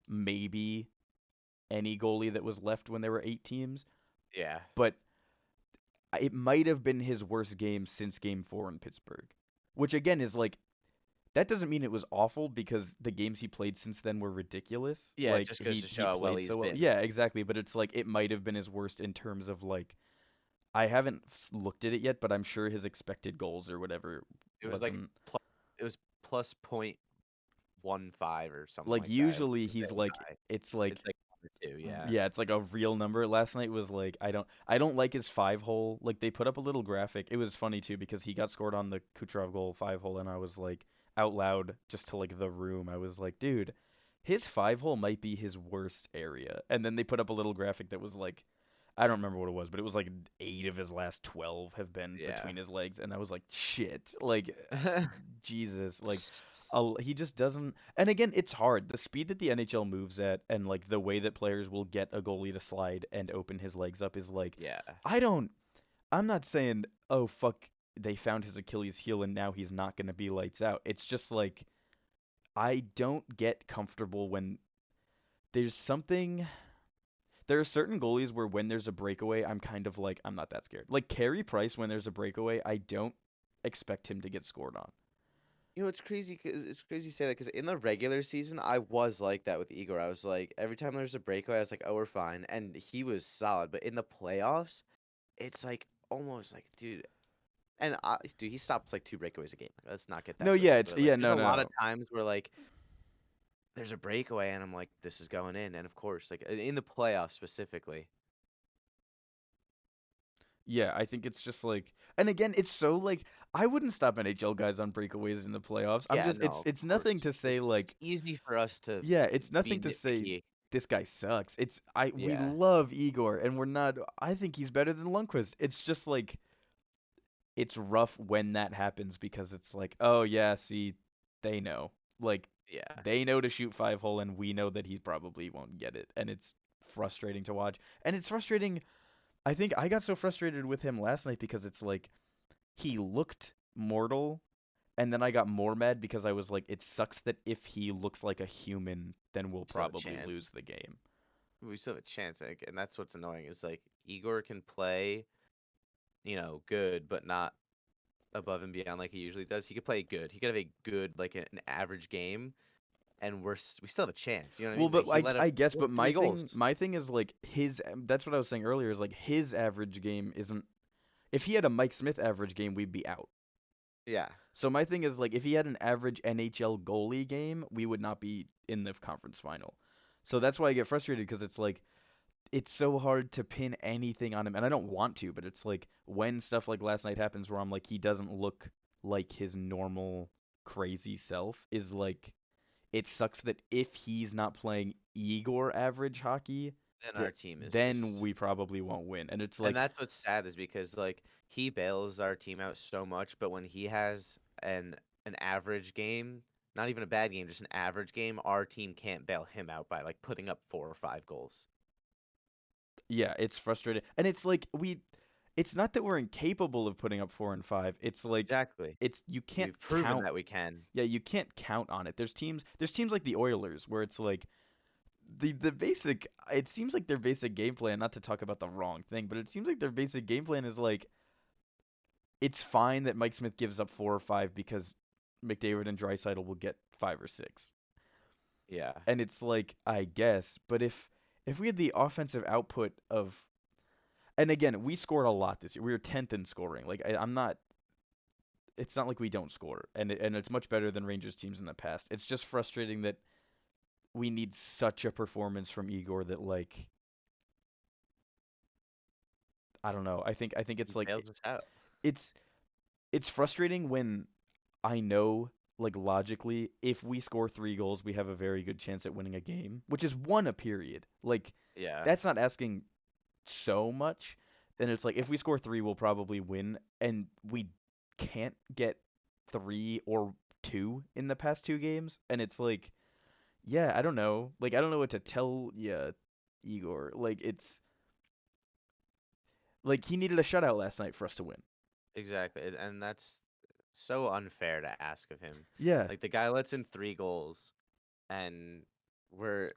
maybe any goalie that was left when there were 8 teams, yeah, but it might have been his worst game since game 4 in Pittsburgh. Which again is like that doesn't mean it was awful because the games he played since then were ridiculous. yeah. It Like just goes he to show he how well played he's so well. been. Yeah, exactly, but it's like it might have been his worst in terms of like I haven't looked at it yet, but I'm sure his expected goals or whatever It was like wasn't plus, it was plus 0.15 or something like like that. It was usually he's very like high. it's like It's like 1 or 2, yeah. yeah, it's like a real number. Last night was like I don't like his 5 hole. Like they put up a little graphic. It was funny too because he got scored on the Kucherov goal 5 hole and I was like out loud just to like the room. I was like, dude, his 5 hole might be his worst area. And then they put up a little graphic that was like I don't remember what it was, but it was like 8 of his last 12 have been Yeah. between his legs and I was like, shit. Like Jesus, like he just doesn't. And again, it's hard. The speed that the NHL moves at, and like the way that players will get a goalie to slide and open his legs up is like, Yeah. I don't. I'm not saying, oh fuck, they found his Achilles heel and now he's not gonna be lights out. It's just like I don't get comfortable when there's something. There are certain goalies where when there's a breakaway, I'm kind of like I'm not that scared. Like Carey Price, when there's a breakaway, I don't expect him to get scored on. It's crazy. Cause it's crazy you say that because in the regular season, I was like that with Igor. I was like, every time there's a breakaway, I was like, oh, we're fine. And he was solid. But in the playoffs, it's like almost like, dude. And dude, he stops like 2 breakaways a game. Let's not get No, that yeah, twisted. it's But like, yeah, there's no, a no, lot of no. times where like there's a breakaway, and I'm like, this is going in. And of course, like in the playoffs specifically. Yeah, I think it's just like, and again, it's so like I wouldn't stop NHL guys on breakaways in the playoffs. I'm Yeah, just no, it's of course. nothing to say It's like easy for us to yeah, it's be nothing to say nitpicky. this guy sucks. We Yeah, love Igor and we're not. I think he's better than Lundqvist. It's just like it's rough when that happens because it's like oh yeah, see, they know like yeah. they know to shoot 5 hole and we know that he probably won't get it and it's frustrating to watch and it's frustrating. I think I got so frustrated with him last night because it's like he looked mortal, and then I got more mad because I was like, it sucks that if he looks like a human, then we'll Still have a probably lose chance. the game. We still have a chance, like, and that's what's annoying is like Igor can play, good, but not above and beyond like he usually does. He could play good. He could have a good, like an average game, and we still have a chance. You know what I Well, mean? but Like, he let us I guess, he let but 3 goals. my thing is like his. That's what I was saying earlier. Is like his average game isn't. If he had a Mike Smith average game, we'd be out. Yeah, So my thing is like if he had an average NHL goalie game, we would not be in the conference final. So that's why I get frustrated because it's like it's so hard to pin anything on him, and I don't want to, but it's like when stuff like last night happens where I'm like he doesn't look like his normal crazy self is like it sucks that if he's not playing Igor average hockey, then our that team is then just, we probably won't win. And it's and like that's what's sad is because like he bails our team out so much, but when he has an average game, not even a bad game, just an average game, our team can't bail him out by like putting up 4 or 5 goals. yeah, it's frustrating. And it's like it's not that we're incapable of putting up 4 and 5. It's like Exactly. it's you can't We've proven count. that we can. Yeah, you can't count on it. There's teams like the Oilers where it's like the basic it seems like their basic game plan, not to talk about the wrong thing, but it seems like their basic game plan is like it's fine that Mike Smith gives up 4 or 5 because McDavid and Draisaitl will get 5 or 6. Yeah. And it's like, I guess, but if we had the offensive output of, and again, we scored a lot this year. We were 10th in scoring. Like I'm not, it's not like we don't score, and it's much better than Rangers teams in the past. It's just frustrating that we need such a performance from Igor that like I don't know. I think it's He like bails us out. it's it's frustrating when I know like logically if we score 3 goals, we have a very good chance at winning a game, which is one a period. Like Yeah. that's not asking so much. Then it's like if we score 3, we'll probably win, and we can't get 3 or 2 in the past 2 games, and it's like, yeah, I don't know. Like I don't know what to tell you, Igor. Like it's like he needed a shutout last night for us to win. Exactly. And that's so unfair to ask of him. Yeah, Like the guy lets in 3 goals and we're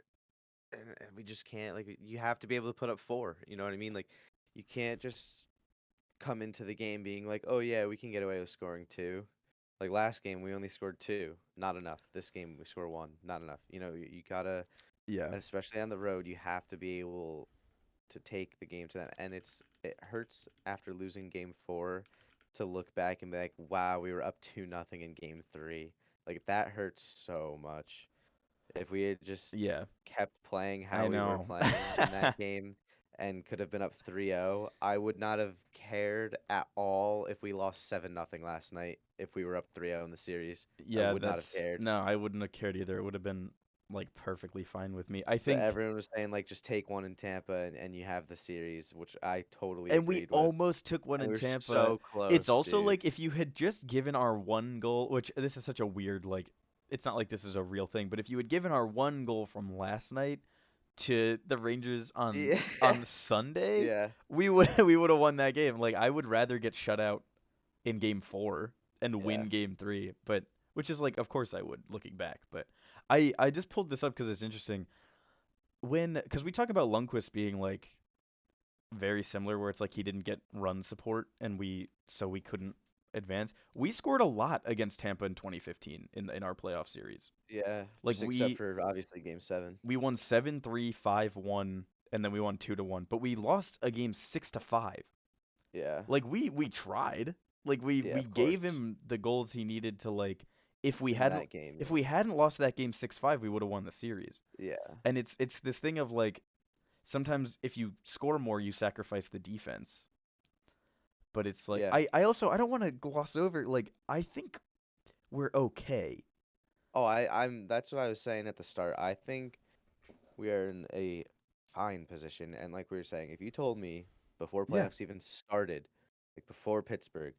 and we just can't, like, you have to be able to put up 4, you know what I mean? Like you can't just come into the game being like, "Oh yeah, we can get away with scoring 2." Like last game we only scored 2, not enough. This game we score 1, not enough. You gotta, yeah, and especially on the road, you have to be able to take the game to them. And it hurts after losing game 4 to look back and be like, wow, we were up 2-0 in game 3. Like that hurts so much. If we had just yeah. kept playing I how we were know. playing in that game and could have been up 3-0, I would not have cared at all if we lost 7-0 last night. If we were up 3-0 in the series, I Yeah, would not have that's cared. no, I wouldn't have cared either. It would have been like perfectly fine with me. I But think, everyone was saying like just take one in Tampa and you have the series, which I totally and we agreed with. almost took one And in we were Tampa. so It's close, also dude. like if you had just given our 1 goal, which this is such a weird like, it's not like this is a real thing, but if you had given our 1 goal from last night to the Rangers on Yeah. Sunday, Yeah. we would have won that game. Like I would rather get shut out in game 4 and Yeah. win game 3, but which is like of course I would looking back, but I just pulled this up because it's interesting when because we talk about Lundqvist being like very similar where it's like he didn't get run support and we couldn't advance. We scored a lot against Tampa in 2015 in our playoff series. Yeah. Like Just except for obviously game 7. we won 7-3, 5-1, and then we won 2-1, but we lost a game 6-5. Yeah. Like we tried. Like Yeah, we of course. gave him the goals he needed to like if we In hadn't that game, if yeah. we hadn't lost that game 6-5, we would have won the series. Yeah. And it's this thing of like sometimes if you score more, you sacrifice the defense. But it's like Yeah. I also I don't want to gloss over like I think we're okay. Oh, I'm that's what I was saying at the start. I think we are in a fine position. And like we were saying, if you told me before Yeah. playoffs even started, like before Pittsburgh,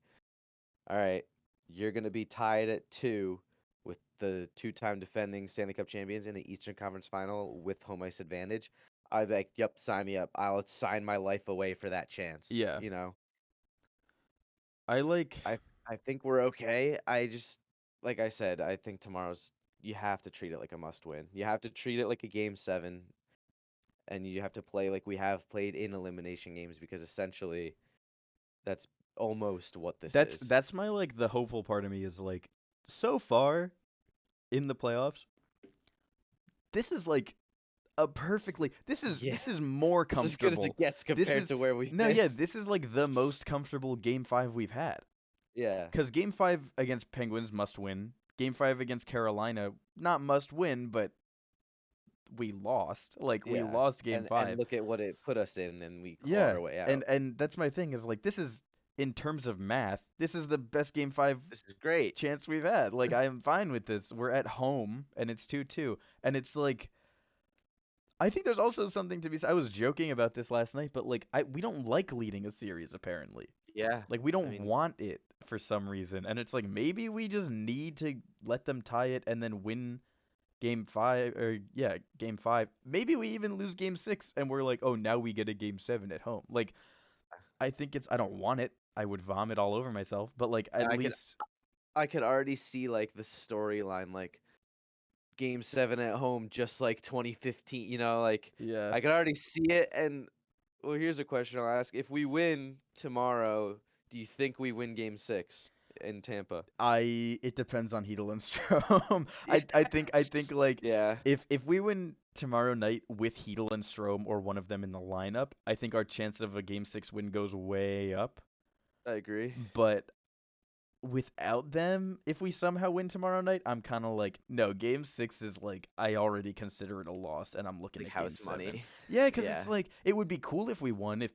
all right, you're gonna be tied at 2 with the two-time defending Stanley Cup champions in the Eastern Conference Final with home ice advantage, I'd be like, "Yep, sign me up. I'll sign my life away for that chance." Yeah. You know, I like I I think we're okay. I just, like I said, I think tomorrow's, you have to treat it like a must win. You have to treat it like a game 7, and you have to play like we have played in elimination games because essentially that's almost what this that's is. that's my like the hopeful part of me is like so far in the playoffs, this is like a perfectly Yeah. this is more It's as good as comfortable. it gets This compared is to where we've no, been. yeah, this is like the most comfortable game 5 we've had. Yeah. Cuz game 5 against Penguins must win. Game 5 against Carolina not must win, but we lost. Like we Yeah. lost game And 5. look at what it put us in and we clawed Yeah. our way And out. and that's my thing is like this is in terms of math, this is the best game 5 This is great. chance we've had. Like I am fine with this. We're at home and it's 2-2. And it's like I think there's also something to be said. I was joking about this last night, but like we don't like leading a series apparently. Yeah. Like we I don't mean, want it for some reason. And it's like maybe we just need to let them tie it and then win game 5 or yeah, game 5. Maybe we even lose game 6 and we're like, "Oh, now we get a game 7 at home." Like I think it's I don't want it. I would vomit all over myself, but like And at I could least I could already see like the storyline, like Game 7 at home, just like 2015. Like yeah. I could already see it. And well, here's a question I'll ask: if we win tomorrow, do you think we win Game 6 in Tampa? It depends on Heedle and Strome. I think like Yeah, if we win tomorrow night with Heedle and Strome or one of them in the lineup, I think our chance of a game 6 win goes way up. I agree. But without them, if we somehow win tomorrow night, I'm kind of like, no, game 6 is like I already consider it a loss and I'm looking Like at game house 7. money. Yeah, cuz Yeah, it's like it would be cool if we won if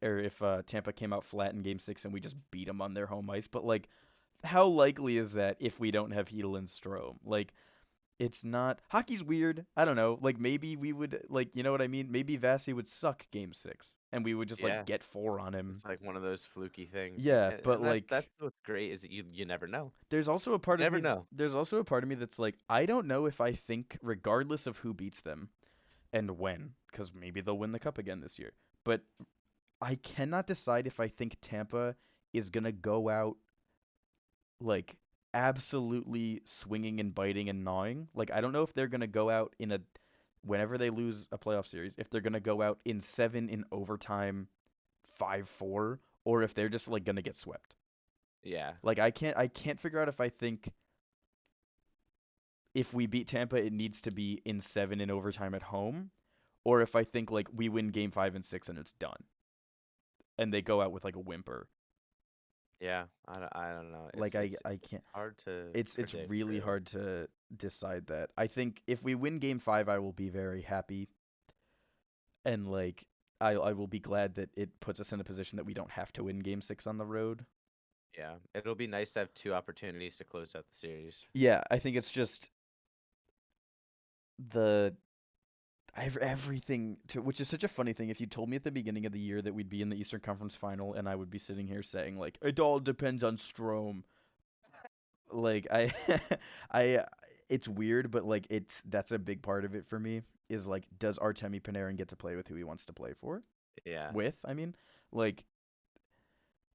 or if Tampa came out flat in game 6 and we just beat them on their home ice, but like how likely is that if we don't have Heedle and Strome? Like it's not hockey's weird. I don't know. Like maybe we would like you know what I mean? Maybe Vasi would suck game 6 and we would just like Yeah. get 4 on him. It's like one of those fluky things. Yeah, but And that's like what's great is that you never know. there's also a part You of never me know. there's also a part of me that's like I don't know if I think regardless of who beats them and when cuz maybe they'll win the cup again this year. But I cannot decide if I think Tampa is going to go out like absolutely swinging and biting and gnawing. Like I don't know if they're going to go out in a whenever they lose a playoff series, if they're going to go out in 7 in overtime 5-4 or if they're just like going to get swept. Yeah. Like I can't figure out if I think if we beat Tampa, it needs to be in 7 in overtime at home, or if I think like we win game 5 and 6 and it's done, and they go out with like a whimper. Yeah. I don't know. Like It's I it's I it's can't. hard to It's predict, really really. hard to decide that. I think if we win game 5, I will be very happy, and like I will be glad that it puts us in a position that we don't have to win game 6 on the road. Yeah. It'll be nice to have two opportunities to close out the series. Yeah, I think it's just the everything to which is such a funny thing. If you told me at the beginning of the year that we'd be in the Eastern Conference Final and I would be sitting here saying like it all depends on Strome, like I I it's weird, but like that's a big part of it for me is like does Artemi Panarin get to play with who he wants to play for? Yeah. With, I mean, like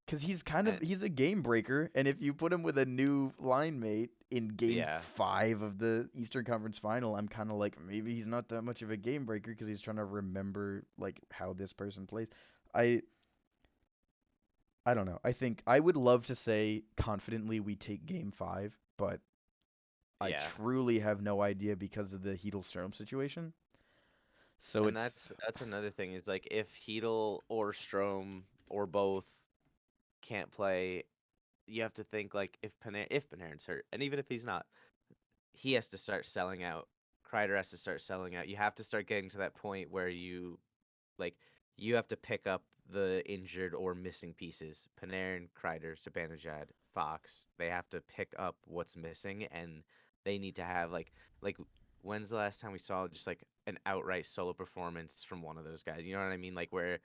cuz he's kind of And he's a game breaker and if you put him with a new line mate in game yeah. 5 of the Eastern Conference Final, I'm kind of like maybe he's not that much of a game breaker cuz he's trying to remember like how this person plays. I I don't know. I think I would love to say confidently we take game 5, but I Yeah. truly have no idea because of the Heedle-Strom situation. So And that's it's that's another thing is like if Heedle or Strom or both can't play, you have to think like if Panarin's hurt, and even if he's not, he has to start selling out. Kreider has to start selling out. You have to start getting to that point where like you have to pick up the injured or missing pieces. Panarin, Kreider, Zibanejad, Fox. They have to pick up what's missing, and they need to have like when's the last time we saw just like an outright solo performance from one of those guys? You know what I mean? Like where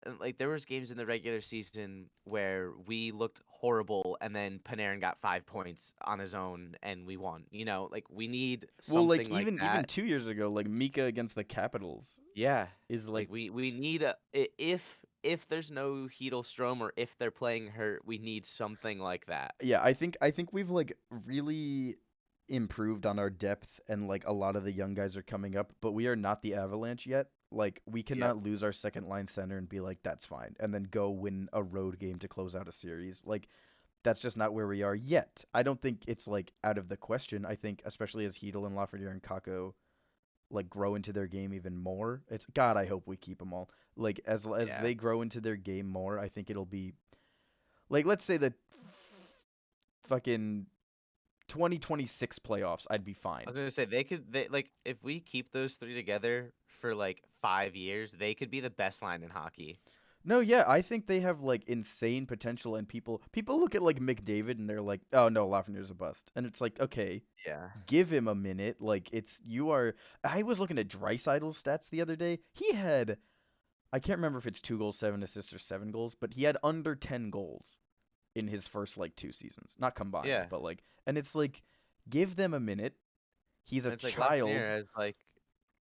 and, like there was games in the regular season where we looked horrible and then Panarin got 5 points on his own and we won. Like we need well like something like even that. 2 years ago like Mika against the Capitals Yeah. is like Like we need if there's no Heedlestrom or if they're playing hurt, we need something like that. yeah, I think we've like really improved on our depth and like a lot of the young guys are coming up, but we are not the Avalanche yet. Like we Yep. cannot lose our second line center and be like that's fine and then go win a road game to close out a series. Like that's just not where we are yet. I don't think it's like out of the question. I think especially as Heedle and Lafreniere and Kako like grow into their game even more. It's God, I hope we keep them all. Like as Yeah. they grow into their game more, I think it'll be like let's say the fucking 2026 playoffs, I'd be I fine. was gonna say they like if we keep those three together for like 5 years, they could be the best line in hockey. No, yeah, I think they have like insane potential, and people look at like McDavid and they're like, oh no, Lafreniere's a bust, and it's like, okay, Yeah. give him a minute. Like it's you are. I was looking at Dreisaitl's stats the other day. He had I can't remember if it's 2 goals, 7 assists, or 7 goals, but he had under 10 goals in his first like 2 seasons, not combined, Yeah. but like, and it's like, give them a minute. He's a And it's like Lafreniere child.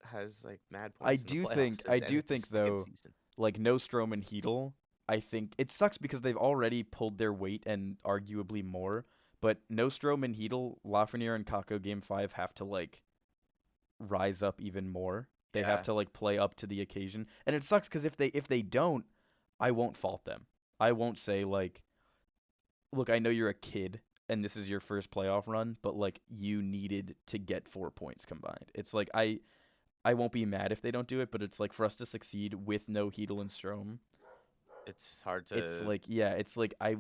has like mad points in the playoffs, I and do it's his think second though, season. like no Strom and Heedle. I think it sucks because they've already pulled their weight and arguably more. But Nostrom and Heedle, Lafreniere and Kako game 5 have to like rise up even more. They have Yeah, to like play up to the occasion. And it sucks because if they don't, I won't fault them. I won't say like, look, I know you're a kid and this is your first playoff run, but like you needed to get 4 points combined. It's like I won't be mad if they don't do it, but it's like for us to succeed with no Heedle and Strom, it's hard it's to. like yeah, it's like I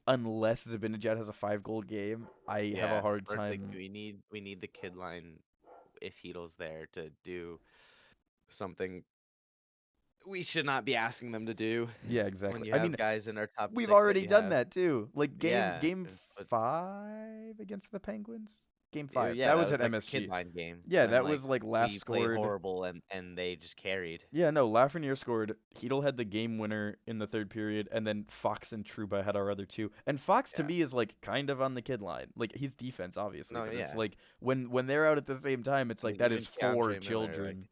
unless Zibanejad has a 5 goal game, I have a Yeah, hard or it's like time. we need the kid line if Heedle's there to do something we should not be asking them to do Yeah, when exactly. you I have mean, guys in our top we've six that already you done have. that too. Like Yeah, game but 5 against the Penguins. Game yeah, 5. yeah, That that was at was like a kid MSG. line game, Yeah, and then that like was like Laf we play scored. horrible and they just carried. Yeah, no, Lafreniere scored. Heedle had the game winner in the third period, and then Fox and Truba had our other two. And Fox to Yeah. me is like kind of on the kid line. Like he's defense obviously, No, but it's yeah. like when they're out at the same time, it's I like mean, that even is four Keandre Miller, like, children.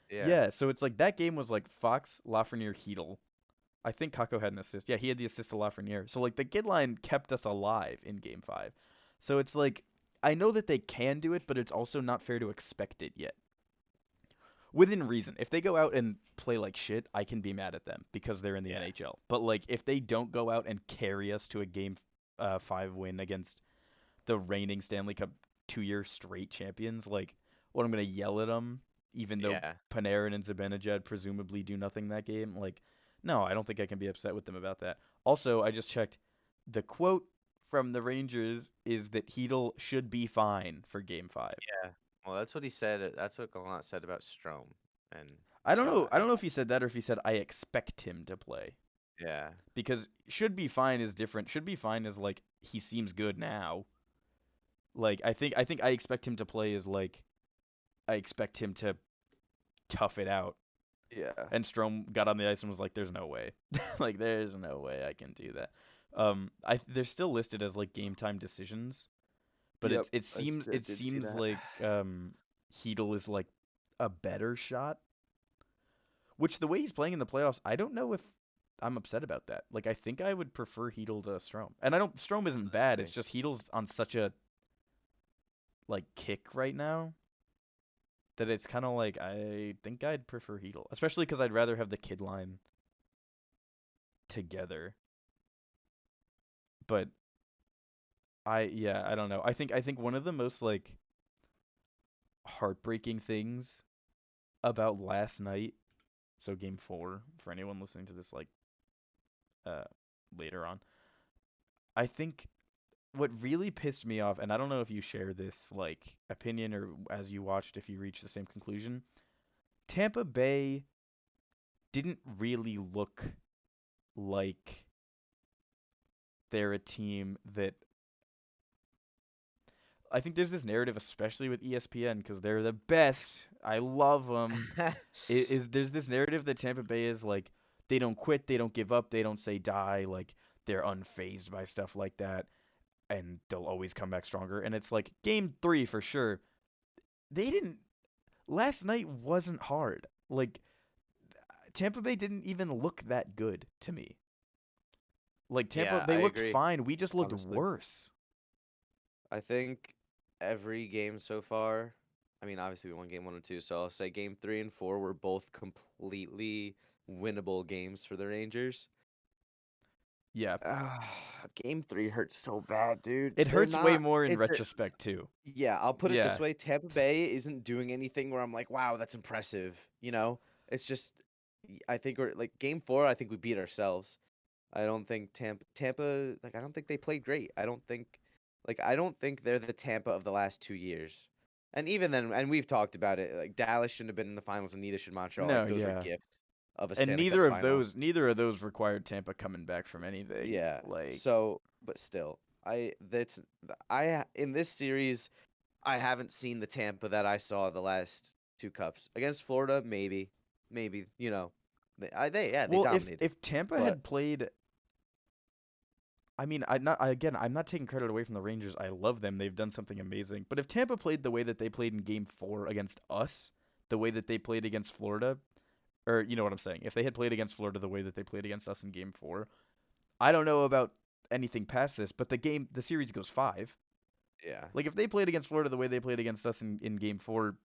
yeah, Yeah, so it's like that game was like Fox, Lafreniere, Heedle. I think Kako had an assist. Yeah, he had the assist to Lafreniere. So like the kid line kept us alive in game 5. So it's like I know that they can do it, but it's also not fair to expect it yet. Within reason. If they go out and play like shit, I can be mad at them because they're in the yeah. NHL. But like if they don't go out and carry us to a game 5 win against the reigning Stanley Cup 2 year straight champions, like what I'm gonna yell at them, even though Yeah. Panarin and Zibanejad presumably do nothing that game. Like, no, I don't think I can be upset with them about that. Also, I just checked. The quote from the Rangers is that Heedle should be fine for Game 5. Yeah. Well, that's what he said. That's what Gallant said about Strom. And I don't so, know. I don't know if he said that or if he said I expect him to play yeah. because should be fine is different. Should be fine is like he seems good now. Like I think I expect him to play is like I expect him to tough it out. Yeah. And Strom got on the ice and was like, "There's no way, like there's no way I can do that." They're still listed as like game time decisions, but Yep. it I seems it did see seems that. like Heedle is like a better shot. Which the way he's playing in the playoffs, I don't know if I'm upset about that. Like I think I would prefer Heedle to Strom, and I don't. Strom isn't Let's bad. It's see. just Heedle's on such a like kick right now that it's kind of like I think I'd prefer Heedle, especially because I'd rather have the kid line together. But I don't know. I think one of the most like heartbreaking things about last night, so game 4 for anyone listening to this like uh later on. I think what really pissed me off, and I don't know if you share this like opinion or as you watched if you reached the same conclusion, Tampa Bay didn't really look like they're a team that I think there's this narrative, especially with ESPN, because they're the best. I love them. There's this narrative that Tampa Bay is like they don't quit, they don't give up, they don't say die, like they're unfazed by stuff like that, and they'll always come back stronger. And it's like game 3 for sure. They didn't. Last night wasn't hard. Like Tampa Bay didn't even look that good to me. Like Tampa, Yeah, they I looked agree, fine. We just looked honestly. worse. I think every game so far, I mean, obviously we won game 1 and 2, so I'll say game 3 and 4 were both completely winnable games for the Rangers. Yeah, Game 3 hurts so bad, dude. it They're hurts way not. more in retrospect too. Yeah, I'll put it this Yeah, way. Tampa Bay isn't doing anything where I'm like, wow, that's impressive. It's just, I think we're like game 4. I think we beat ourselves. I don't think Tampa, like, I don't think they played great. I don't think they're the Tampa of the last 2 years. And even then, and we've talked about it, like Dallas shouldn't have been in the finals, and neither should Montreal. no, Like those were yeah. gifts of a And Stanley Cup final. neither of those required Tampa coming back from anything. Yeah. Like, So, but still, in this series, I haven't seen the Tampa that I saw the last 2 cups against Florida. Maybe they well, if dominated. if Tampa But had played, I mean, I'm not taking credit away from the Rangers. I love them. They've done something amazing. But if Tampa played the way that they played in Game 4 against us, the way that they played against Florida, or you know what I'm saying, if they had played against Florida the way that they played against us in Game 4, I don't know about anything past this, but the series goes 5. Yeah. Like if they played against Florida the way they played against us in Game 4,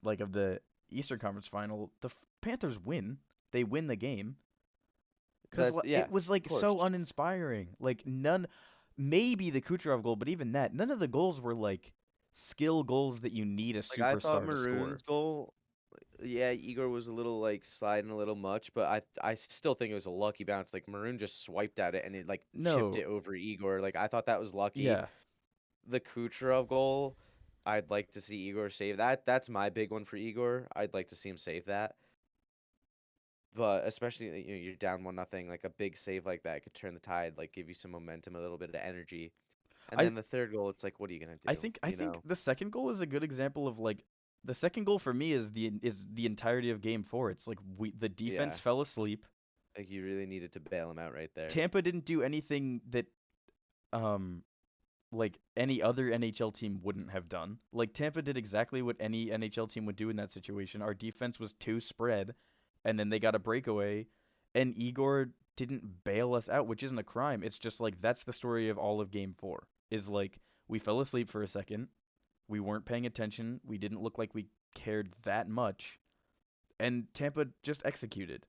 like of the Eastern Conference Final, the Panthers win. They win the game because Yeah, it was of like so course. uninspiring. Like none, maybe the Kucherov goal, but even that, none of the goals were like skill goals that you need a Like I thought superstar to score. Maroon's goal, yeah, Igor was a little like sliding a little much, but I still think it was a lucky bounce. Like Maroon just swiped at it and it like chipped No, it over Igor. Like I thought that was lucky. yeah, The Kucherov goal, I'd like to see Igor save that. That's my big one for Igor. I'd like to see him save that. But especially you're down 1-0, like a big save like that could turn the tide, like give you some momentum, a little bit of energy. And I then the third goal, it's like, what are you gonna I do? think I You think know? the second goal is a good example of like the second goal for me is the entirety of Game 4. It's like the Yeah. defense fell asleep. Like you really needed to bail him out right there. Tampa didn't do anything that um like any other NHL team wouldn't have done. Like Tampa did exactly what any NHL team would do in that situation. Our defense was too spread, and then they got a breakaway, and Igor didn't bail us out, which isn't a crime. It's just like that's the story of all of Game 4. Is like we fell asleep for a second, we weren't paying attention, we didn't look like we cared that much, and Tampa just executed.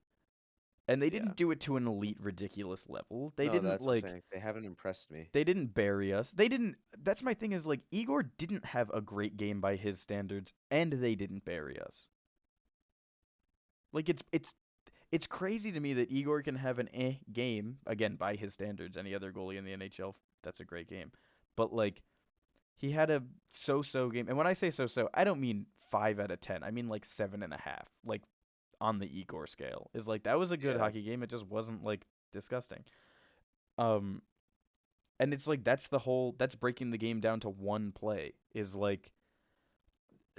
And they Yeah. didn't do it to an elite ridiculous level. They No, didn't that's what I'm like saying. They haven't impressed me. they didn't bury us. They didn't. That's my thing is like Igor didn't have a great game by his standards, and they didn't bury us. Like it's crazy to me that Igor can have an game again by his standards. Any other goalie in the NHL, that's a great game. But like he had a so-so game, and when I say so-so, I don't mean 5 out of 10. I mean like 7.5. Like on the Igor scale is like that was a good Yeah. hockey game. It just wasn't like disgusting. Um, and it's like that's breaking the game down to one play is like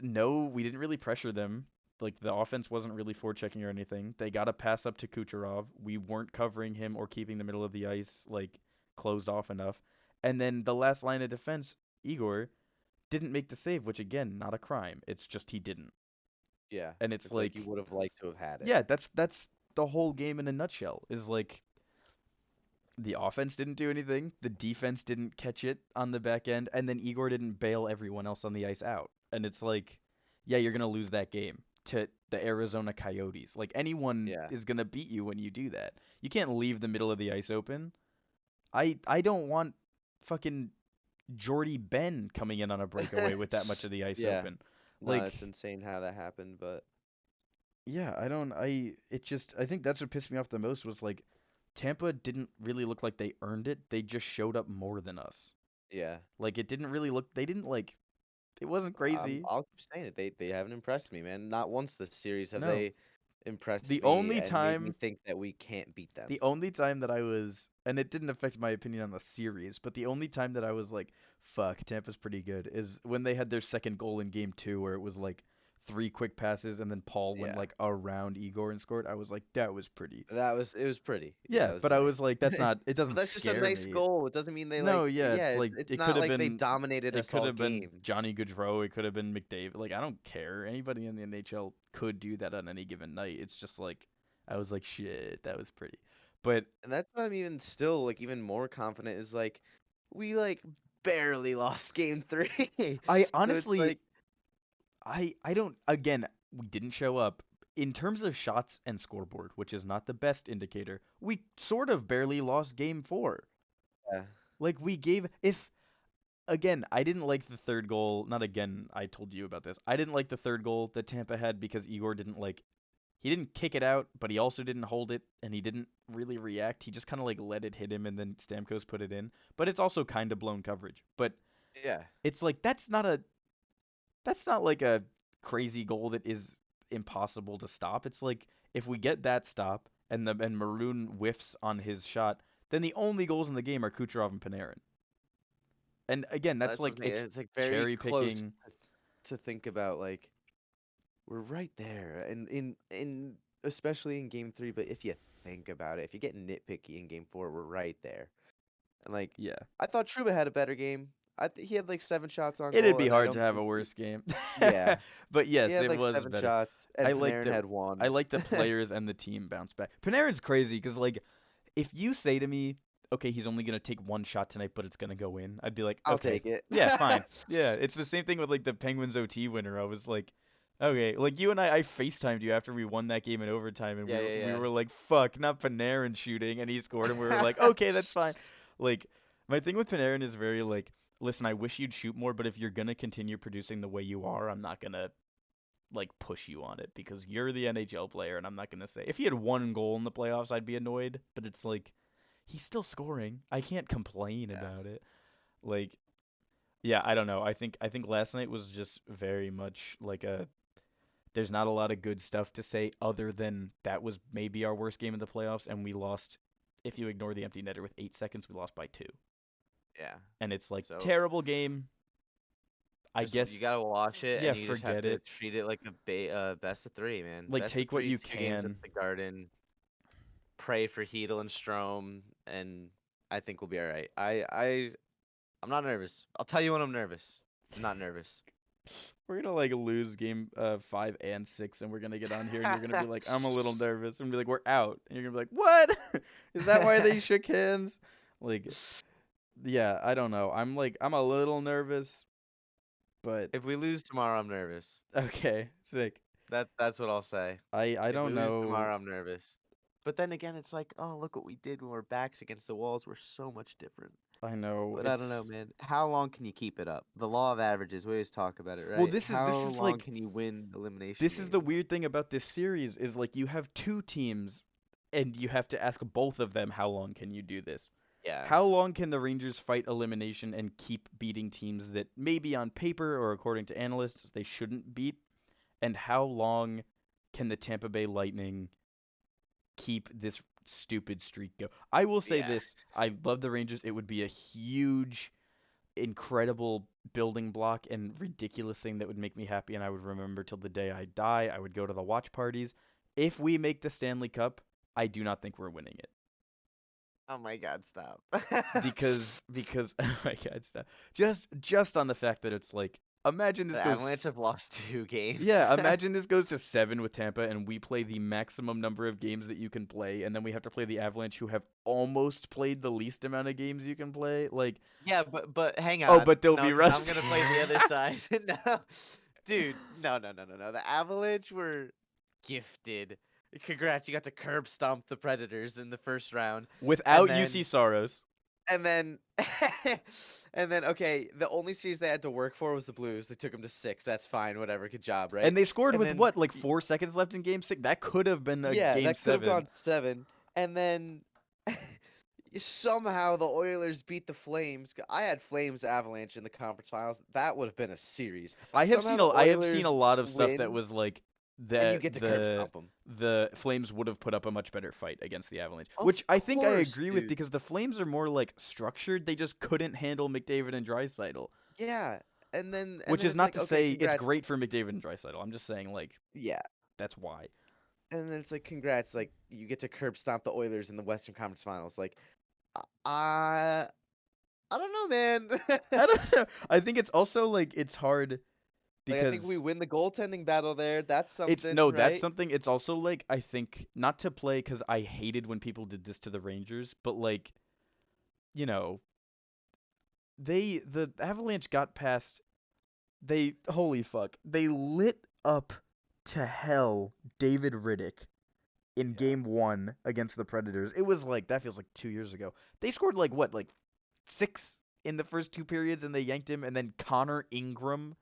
no, we didn't really pressure them. Like the offense wasn't really forechecking or anything. They got a pass up to Kucherov. We weren't covering him or keeping the middle of the ice like closed off enough. And then the last line of defense, Igor didn't make the save, which again, not a crime. It's just he didn't. Yeah. And it's It's like you like would have liked to have had it. yeah, that's the whole game in a nutshell. Is like the offense didn't do anything, the defense didn't catch it on the back end, and then Igor didn't bail everyone else on the ice out. And it's like, yeah, you're gonna lose that game to the Arizona Coyotes. Like anyone Yeah. is gonna beat you when you do that. You can't leave the middle of the ice open. I don't want fucking Jordy Ben coming in on a breakaway with that much of the ice Yeah. open. No, Like, it's insane how that happened, but yeah, I don't it just I think that's what pissed me off the most was like Tampa didn't really look like they earned it. They just showed up more than us. yeah. Like it didn't really look they didn't like it wasn't crazy. I'll keep saying it. They haven't impressed me, man. Not once this series have No. they impressed The me only and made me time think that we can't beat them. the only time that I was and it didn't affect my opinion on the series, but the only time that I was like, fuck, Tampa's pretty good is when they had their second goal in game 2 where it was like 3 quick passes and then Paul went Yeah. like around Igor and scored. I was like, that was pretty. It was pretty. Yeah, Yeah, it was but I nice. was like, that's not it But doesn't that's just a scare nice me. goal. It doesn't mean they No, like yeah, yeah, it's like it's it could not have like they been dominated it us could all have been game. Johnny Gaudreau, it could have been McDavid. Like I don't care. Anybody in the NHL could do that on any given night. It's just like I was like, shit, that was pretty. But And that's why I'm even still like even more confident is like we like barely lost game 3. I So it's honestly like I don't again, we didn't show up. In terms of shots and scoreboard, which is not the best indicator, we sort of barely lost game 4. yeah, Like we gave if again, I didn't like the third goal. Not again, I told you about this. I didn't like the third goal that Tampa had because Igor didn't like he didn't kick it out, but he also didn't hold it and he didn't really react. He just kind of like let it hit him and then Stamkos put it in. But it's also kind of blown coverage. But yeah. it's like that's not like a crazy goal that is impossible to stop. It's like if we get that stop and Maroon whiffs on his shot, then the only goals in the game are Kucherov and Panarin. And again, that's That's what like I'm saying. it's It's like very cherry close picking. to think about like we're right there and in especially in game 3, but if you think about it, if you get nitpicky in game 4, we're right there. And like Yeah. I thought Truba had a better game. He had like 7 shots on It'd goal, be and I hard don't to have a think worse game. yeah, But he yes, had it like was 7 better. shots, and I like Panarin that. had I 1. like the players and the team bounce back. Panarin's crazy because like if you say to me, okay, he's only gonna take one shot tonight, but it's gonna go in, I'd be like, I'll okay, take it. yeah, fine, yeah. It's the same thing with like the Penguins OT winner. I was like, okay, like you and I FaceTimed you after we won that game in overtime, and Yeah, we yeah, were like, fuck, not Panarin shooting, and he scored, and we were yeah. like, okay, that's fine. Like my thing with Panarin is very like, listen, I wish you'd shoot more, but if you're gonna continue producing the way you are, I'm not gonna like push you on it because you're the NHL player, and I'm not gonna say if he had one goal in the playoffs, I'd be annoyed. But it's like he's still scoring. I can't complain Yeah. about it. Like, yeah, I don't know. I think last night was just very much like a. There's not a lot of good stuff to say other than that was maybe our worst game of the playoffs, and we lost. If you ignore the empty netter with 8 seconds, we lost by 2. Yeah. And it's like So terrible game. I just you guess gotta watch it, yeah, and you just have forget to it. treat it like a best of 3, man. Like Best of take what 3, you 2 games at can. the Garden. Pray for Hedel and Strome, and I think we'll be all right. I'm not nervous. I'll tell you when I'm nervous. I'm not nervous. We're gonna like lose game 5 and 6, and we're gonna get on here, and you're gonna be like, I'm a little nervous, and be like, we're out, and you're gonna be like, what? Is that why they shook hands? Like, yeah, I don't know. I'm a little nervous, but If we lose tomorrow, I'm nervous. okay, sick. That's what I'll say. I If we don't lose know. tomorrow, I'm nervous. But then again, it's like, oh, look what we did when we're backs against the walls. We're so much different. I know But I don't it's know, man. How long can you keep it up? The law of averages, we always talk about it, well. right? This How is long like can you win elimination this is the games? weird thing about this series is like you have two teams, and you have to ask both of them how long can you do this. Yeah. How long can the Rangers fight elimination and keep beating teams that maybe on paper or according to analysts they shouldn't beat? And how long can the Tampa Bay Lightning keep this stupid streak go? I will say Yeah. this, I love the Rangers. It would be a huge, incredible building block and ridiculous thing that would make me happy and I would remember till the day I die. I would go to the watch parties. If we make the Stanley Cup, I do not think we're winning it. Oh my God, stop. Because oh my god, stop. Just on the fact that it's like imagine this The Avalanche goes have lost 2 games. yeah, imagine this goes to 7 with Tampa and we play the maximum number of games that you can play and then we have to play the Avalanche who have almost played the least amount of games you can play. Like Yeah, but hang oh, on. but they'll No, be 'cause I'm rusty. gonna play the other side. No, dude, no. The Avalanche were gifted. Congrats, you got to curb stomp the Predators in the first round, and Without UC then Saros. and then and then okay, the only series they had to work for was the Blues. They took them to 6. That's fine, whatever. Good job, right? And they scored And with then what, like 4 seconds left in game 6? That could have been a Yeah, game that could have 7. gone 7. and then somehow the Oilers beat the Flames. I had Flames Avalanche in the conference finals. That would have been a series. Somehow the I have seen Oilers a lot of stuff that win, was like and you that get to curb stomp them. the Flames would have put up a much better fight against the Avalanche, Of which I think I course, agree with dude. because the Flames are more like structured. They just couldn't handle McDavid and Draisaitl, Yeah, and which then is it's not like, to okay, say it's congrats. great for McDavid and Draisaitl. I'm just saying like Yeah, that's why. and then it's like, congrats, like you get to curb stomp the Oilers in the Western Conference Finals. Like, I don't know, man. I don't know. I think it's also like it's hard Like, I think we because win the goaltending battle there. That's it's something, no, that's right? something. It's also like I think not to play because I hated when people did this to the Rangers, but like you know the Avalanche got past they holy fuck they lit up to hell David Riddick in Yeah. game 1 against the Predators. It was like that feels like 2 years ago. They scored like what, like 6 in the first 2 periods and they yanked him, and then Connor Ingram,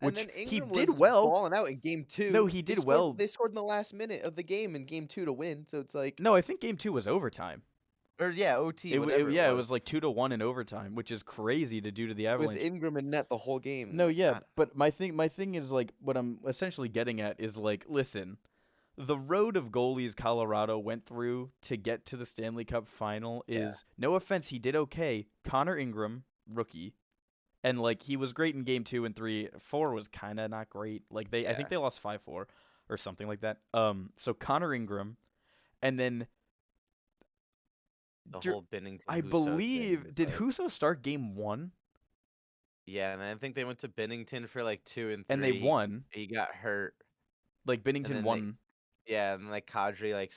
And which then he Ingram did was well. balling out in game No, 2. he They did scored. well. They scored in the last minute of the game in game 2 to win. So it's like, No, I think game 2 was overtime. or yeah, OT, whatever it Yeah, it was, was like 2-1 in overtime, which is crazy to do to the with Avalanche. Ingram in net the whole game. No, yeah, I but my thing is like what I'm essentially getting at is like, listen, the road of goalies Colorado went through to get to the Stanley Cup final Yeah. is, no offense, he did okay. Connor Ingram, rookie, and like he was great in game 2 and 3. 4 was kind of not great. Like I think Yeah. they lost 5-4 or something like that. So Connor Ingram, and then The Dr- whole Bennington I Husso thing believe was did like, Huso start game 1? Yeah, and I think they went to Bennington for like 2 and and they 3. won. He got hurt, Like and Bennington then they won. yeah, and like Kadri like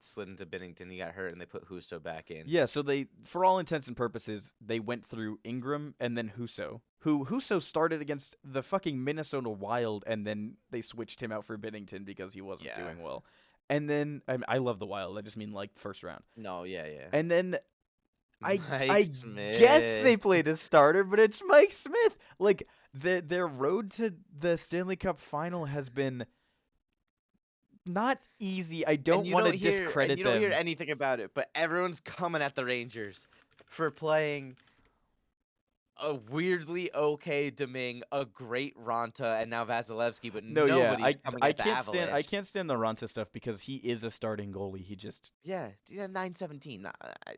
slid into Bennington. He got hurt, and they put Huso back in. Yeah, so they, for all intents and purposes, they went through Ingram and then Huso. Huso started against the fucking Minnesota Wild, and then they switched him out for Bennington because he wasn't Yeah. doing well. And then I love the Wild. I just mean like first round. No, yeah, yeah. And then Mike I guess Smith. they played a starter, but it's Mike Smith. Like their road to the Stanley Cup final has been not easy. I And don't you want to don't hear discredit them. anything about it, but everyone's coming at the Rangers for playing a weirdly okay Domingue, a great Ronta, and now Vasilevsky, but No, yeah, nobody's coming at the I Avalanche. can't stand the Ronta stuff because he is a starting goalie. He just Yeah, 917.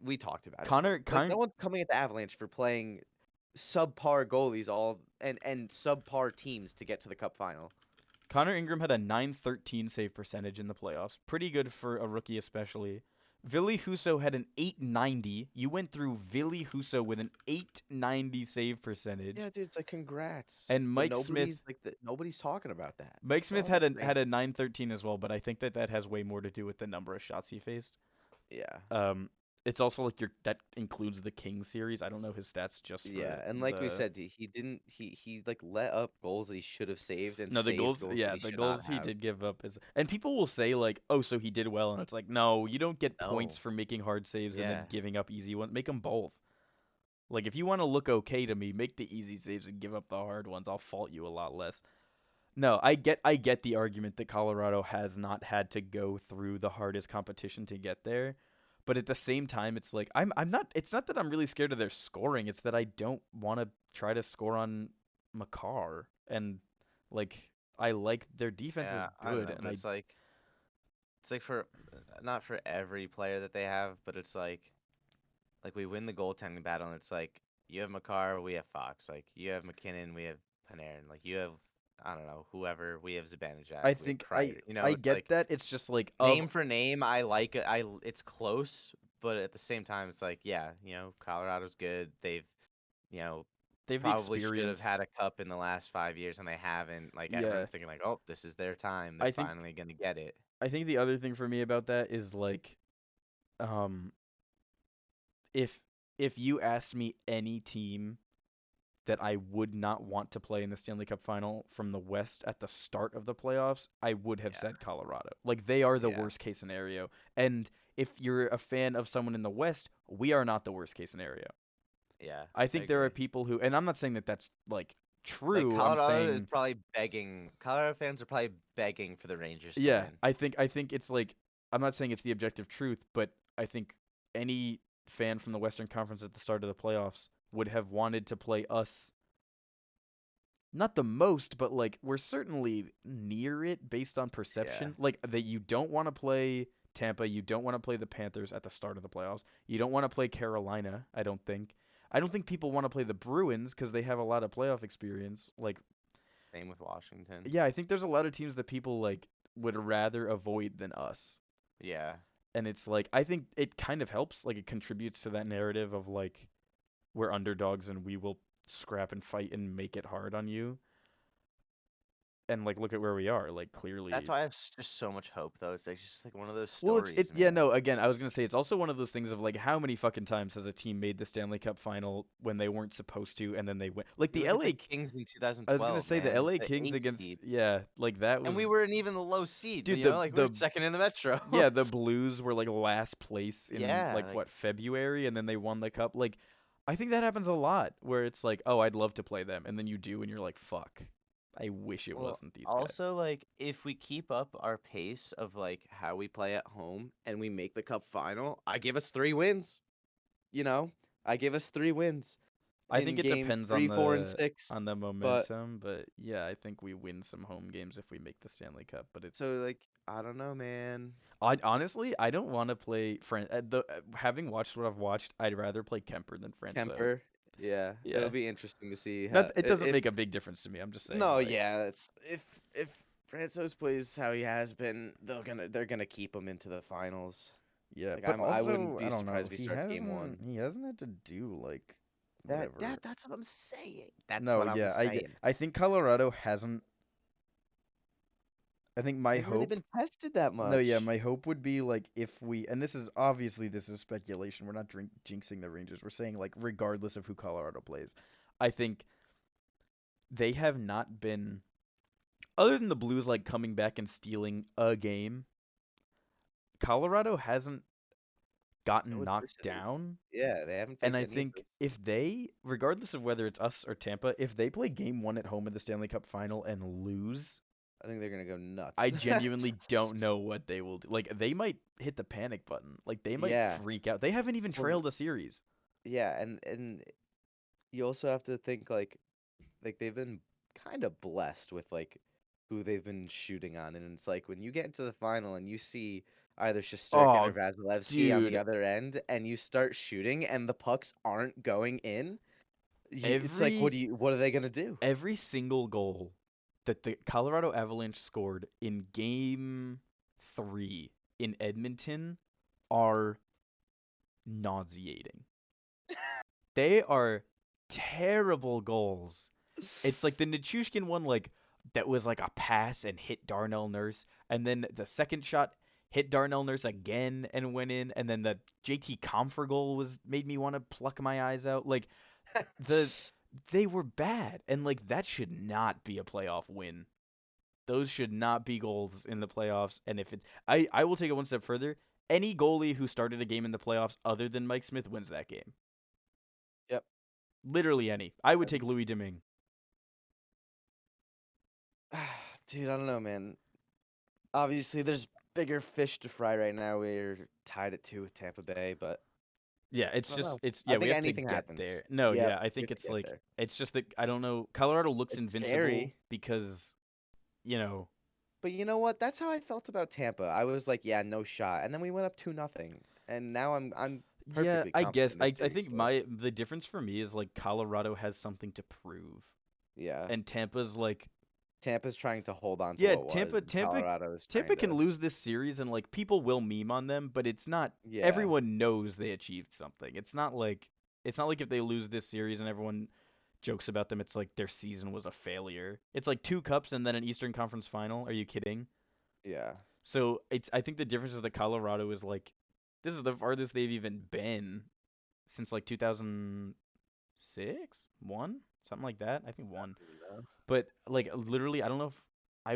We talked about it. Connor Like no Con one's coming at the Avalanche for playing subpar goalies all and subpar teams to get to the cup final. Connor Ingram had a 913 save percentage in the playoffs. Pretty good for a rookie especially. Ville Husso had an 890. You went through Ville Husso with an 890 save percentage. Yeah, dude, it's like congrats. And But nobody's talking about that. Mike It's Smith all had about a the had a Rangers. 913 as well, but I think that has way more to do with the number of shots he faced. Yeah. It's also like that includes the King series. I don't know his stats just Yeah, for and like we the said, he didn't he like let up goals that he should have saved and no, the saved goals, goals that yeah, he the should not goals he have. did give up is, and people will say like, oh, so he did well, and it's like, no, you don't get points No. for making hard saves and then Yeah. giving up easy ones. Make them both. Like if you want to look okay to me, make the easy saves and give up the hard ones. I'll fault you a lot less. No, I get the argument that Colorado has not had to go through the hardest competition to get there. But at the same time, it's like I'm not. It's not that I'm really scared of their scoring. It's that I don't want to try to score on Makar, and like I like their defense is Yeah, I good, know, and but I it's like for not for every player that they have, but it's like we win the goaltending battle, and it's like you have Makar, we have Fox. Like you have McKinnon, we have Panarin. Like you have I don't know whoever, we have I Zibanejad, we have think Kreider. You know, I it's get like that. It's just like of name for name, I like it. It's close, but at the same time, it's like yeah, Colorado's good. They've you know they have the probably should have experience. had a cup in the last 5 years, and they haven't. Like Yeah, everyone's thinking like, oh, this is their time. They're I think finally gonna get it. I think the other thing for me about that is like um if you asked me any team that I would not want to play in the Stanley Cup final from the West at the start of the playoffs, I would have Yeah, said Colorado. Like they are the yeah, worst case scenario. And if you're a fan of someone in the West, we are not the worst case scenario. yeah. I I think there are agree. people who, and I'm not saying that that's like Like true. I'm Colorado is saying, probably begging. Colorado fans are probably begging for the Rangers to yeah, win. I think it's like I'm not saying it's the objective truth, but I think any fan from the Western Conference at the start of the playoffs would have wanted to play us, not the most, but like we're certainly near it based on Yeah, perception. Like that you don't want to play Tampa, you don't want to play the Panthers at the start of the playoffs. You don't want to play Carolina, I don't think. I don't think people want to play the Bruins because they have a lot of playoff experience. Like, same with Washington. yeah, I think there's a lot of teams that people like would rather avoid than us. Yeah, And it's like I think it kind of helps, like it contributes to that narrative of like we're underdogs and we will scrap and fight and make it hard on you. And like look at where we are, like that's clearly. why I have just so much hope though. It's like just like one of those Well, stories, yeah, man. no, again, I was gonna say it's also one of those things of like how many fucking times has a team made the Stanley Cup final when they weren't supposed to and then they went like You the look at the LA. Kings in I was gonna 2012, say the man, LA the Kings eighth against, seed, yeah, like that and we was, weren't even the low seed. dude, Like we were second in the Metro. yeah, the Blues were like last place in Yeah, like like what, February, and then they won the cup. Like I think that happens a lot where it's like, oh, I'd love to play them, and then you do and you're like, fuck, I wish it well, wasn't these guys. Also, like, if we keep up our pace of like how we play at home and we make the cup final, I give us 3 wins. You know, I give us 3 wins I think in it game depends 3, 4, and 6. on the But momentum, but yeah, I think we win some home games if we make the Stanley Cup. But it's, so like, I don't know, man. I honestly I don't want to play having watched what I've watched, I'd rather play Kemper than Franco. Kemper, yeah, it'll Yeah, be interesting to see how not it doesn't if make a big difference to me. I'm just saying no, like, yeah, it's if Francois plays how he has been, they're gonna keep him into the finals. yeah, Like but I wouldn't also be I don't know. surprised if he starts game 1. He hasn't had to do like whatever. That's what I'm saying. That's No, what I'm yeah, saying. I think Colorado hasn't. I think They my haven't really hope. been tested that No, yeah, much. my hope would be like if we, and this is speculation. We're not jinxing the Rangers. We're saying like regardless of who Colorado plays, I think they have not been, other than the Blues like coming back and stealing a game. Colorado hasn't No gotten knocked adversity. down. Yeah, they haven't And faced I any of think those. if they, regardless of whether it's us or Tampa, if they play game one at home in the Stanley Cup final and lose, I think they're gonna go I nuts. genuinely don't know what they will do. Like, they might hit the panic button. Like, they might Yeah. freak out. They haven't even Well, trailed a series. yeah, and you also have to think like they've been kind of blessed with like who they've been shooting on, and it's like when you get into the final and you see either Shesterkin or Oh, Vasilevsky on the dude. other end, and you start shooting and the pucks aren't going in, it's like Every what are they gonna do? every single goal that the Colorado Avalanche scored in game 3 in Edmonton are nauseating. They are terrible goals. It's like the Nichushkin one, like that was like a pass and hit Darnell Nurse, and then the second shot hit Darnell Nurse again and went in, and then the JT Comfer goal was made me want to pluck my eyes out. Like the they were bad, and like that should not be a playoff win. Those should not be goals in the playoffs. And if it's, I will take it one step further. Any goalie who started a game in the playoffs other than Mike Smith wins that game. Yep. Literally any. I would take That's Louis Domingue. dude, I don't know, man. Obviously, there's bigger fish to fry right now. We're tied at 2 with Tampa Bay, but Yeah, I don't know. yeah, I we think have to anything get happens. there. No, Yep, yeah, I we have think to it's get like there. it's just that I don't know. Colorado looks It's invincible scary. because, you know, But you know what? That's how I felt about Tampa. I was like, yeah, no shot. And then we went up 2-0. And now I'm yeah, perfectly I confident guess in this I series think still. the difference for me is like Colorado has something to prove, Yeah. and Tampa's like, Tampa's trying to hold on to yeah, what was, and Colorado is Tampa trying can to. lose this series and like people will meme on them, but it's not Yeah. everyone knows they achieved something. It's not like if they lose this series and everyone jokes about them, it's like their season was a failure. It's like 2 cups and then an Eastern Conference final. Are you kidding? Yeah. So it's I think the difference is that Colorado is like this is the farthest they've even been since like 2006, 1, something like that. I think 1. No. But like literally, I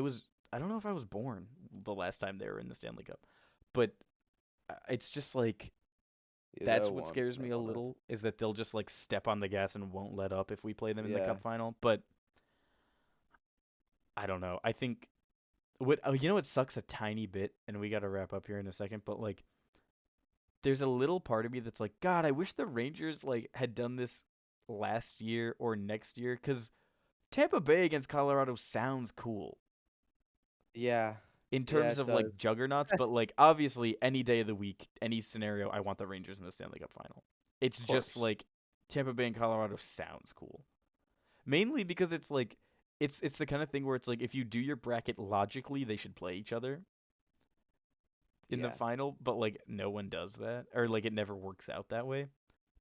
was I don't know if I was born the last time they were in the Stanley Cup. But it's just like He was that's what 0-1. scares They me a won it. little is that they'll just like step on the gas and won't let up if we play them in the Yeah. cup final. But I don't know. I think what oh, you know what sucks a tiny bit, and we got to wrap up here in a second, but like there's a little part of me that's like, God, I wish the Rangers like had done this last year or next year, because Tampa Bay against Colorado sounds cool Yeah. in Yeah, terms it of like does. juggernauts, but like obviously any day of the week, any scenario, I want the Rangers in the Stanley Cup final. It's Of just course. like Tampa Bay and Colorado sounds cool. Mainly because it's like it's the kind of thing where it's like if you do your bracket logically, they should play each other in the Yeah. final, but like no one does that, or like it never works out that way.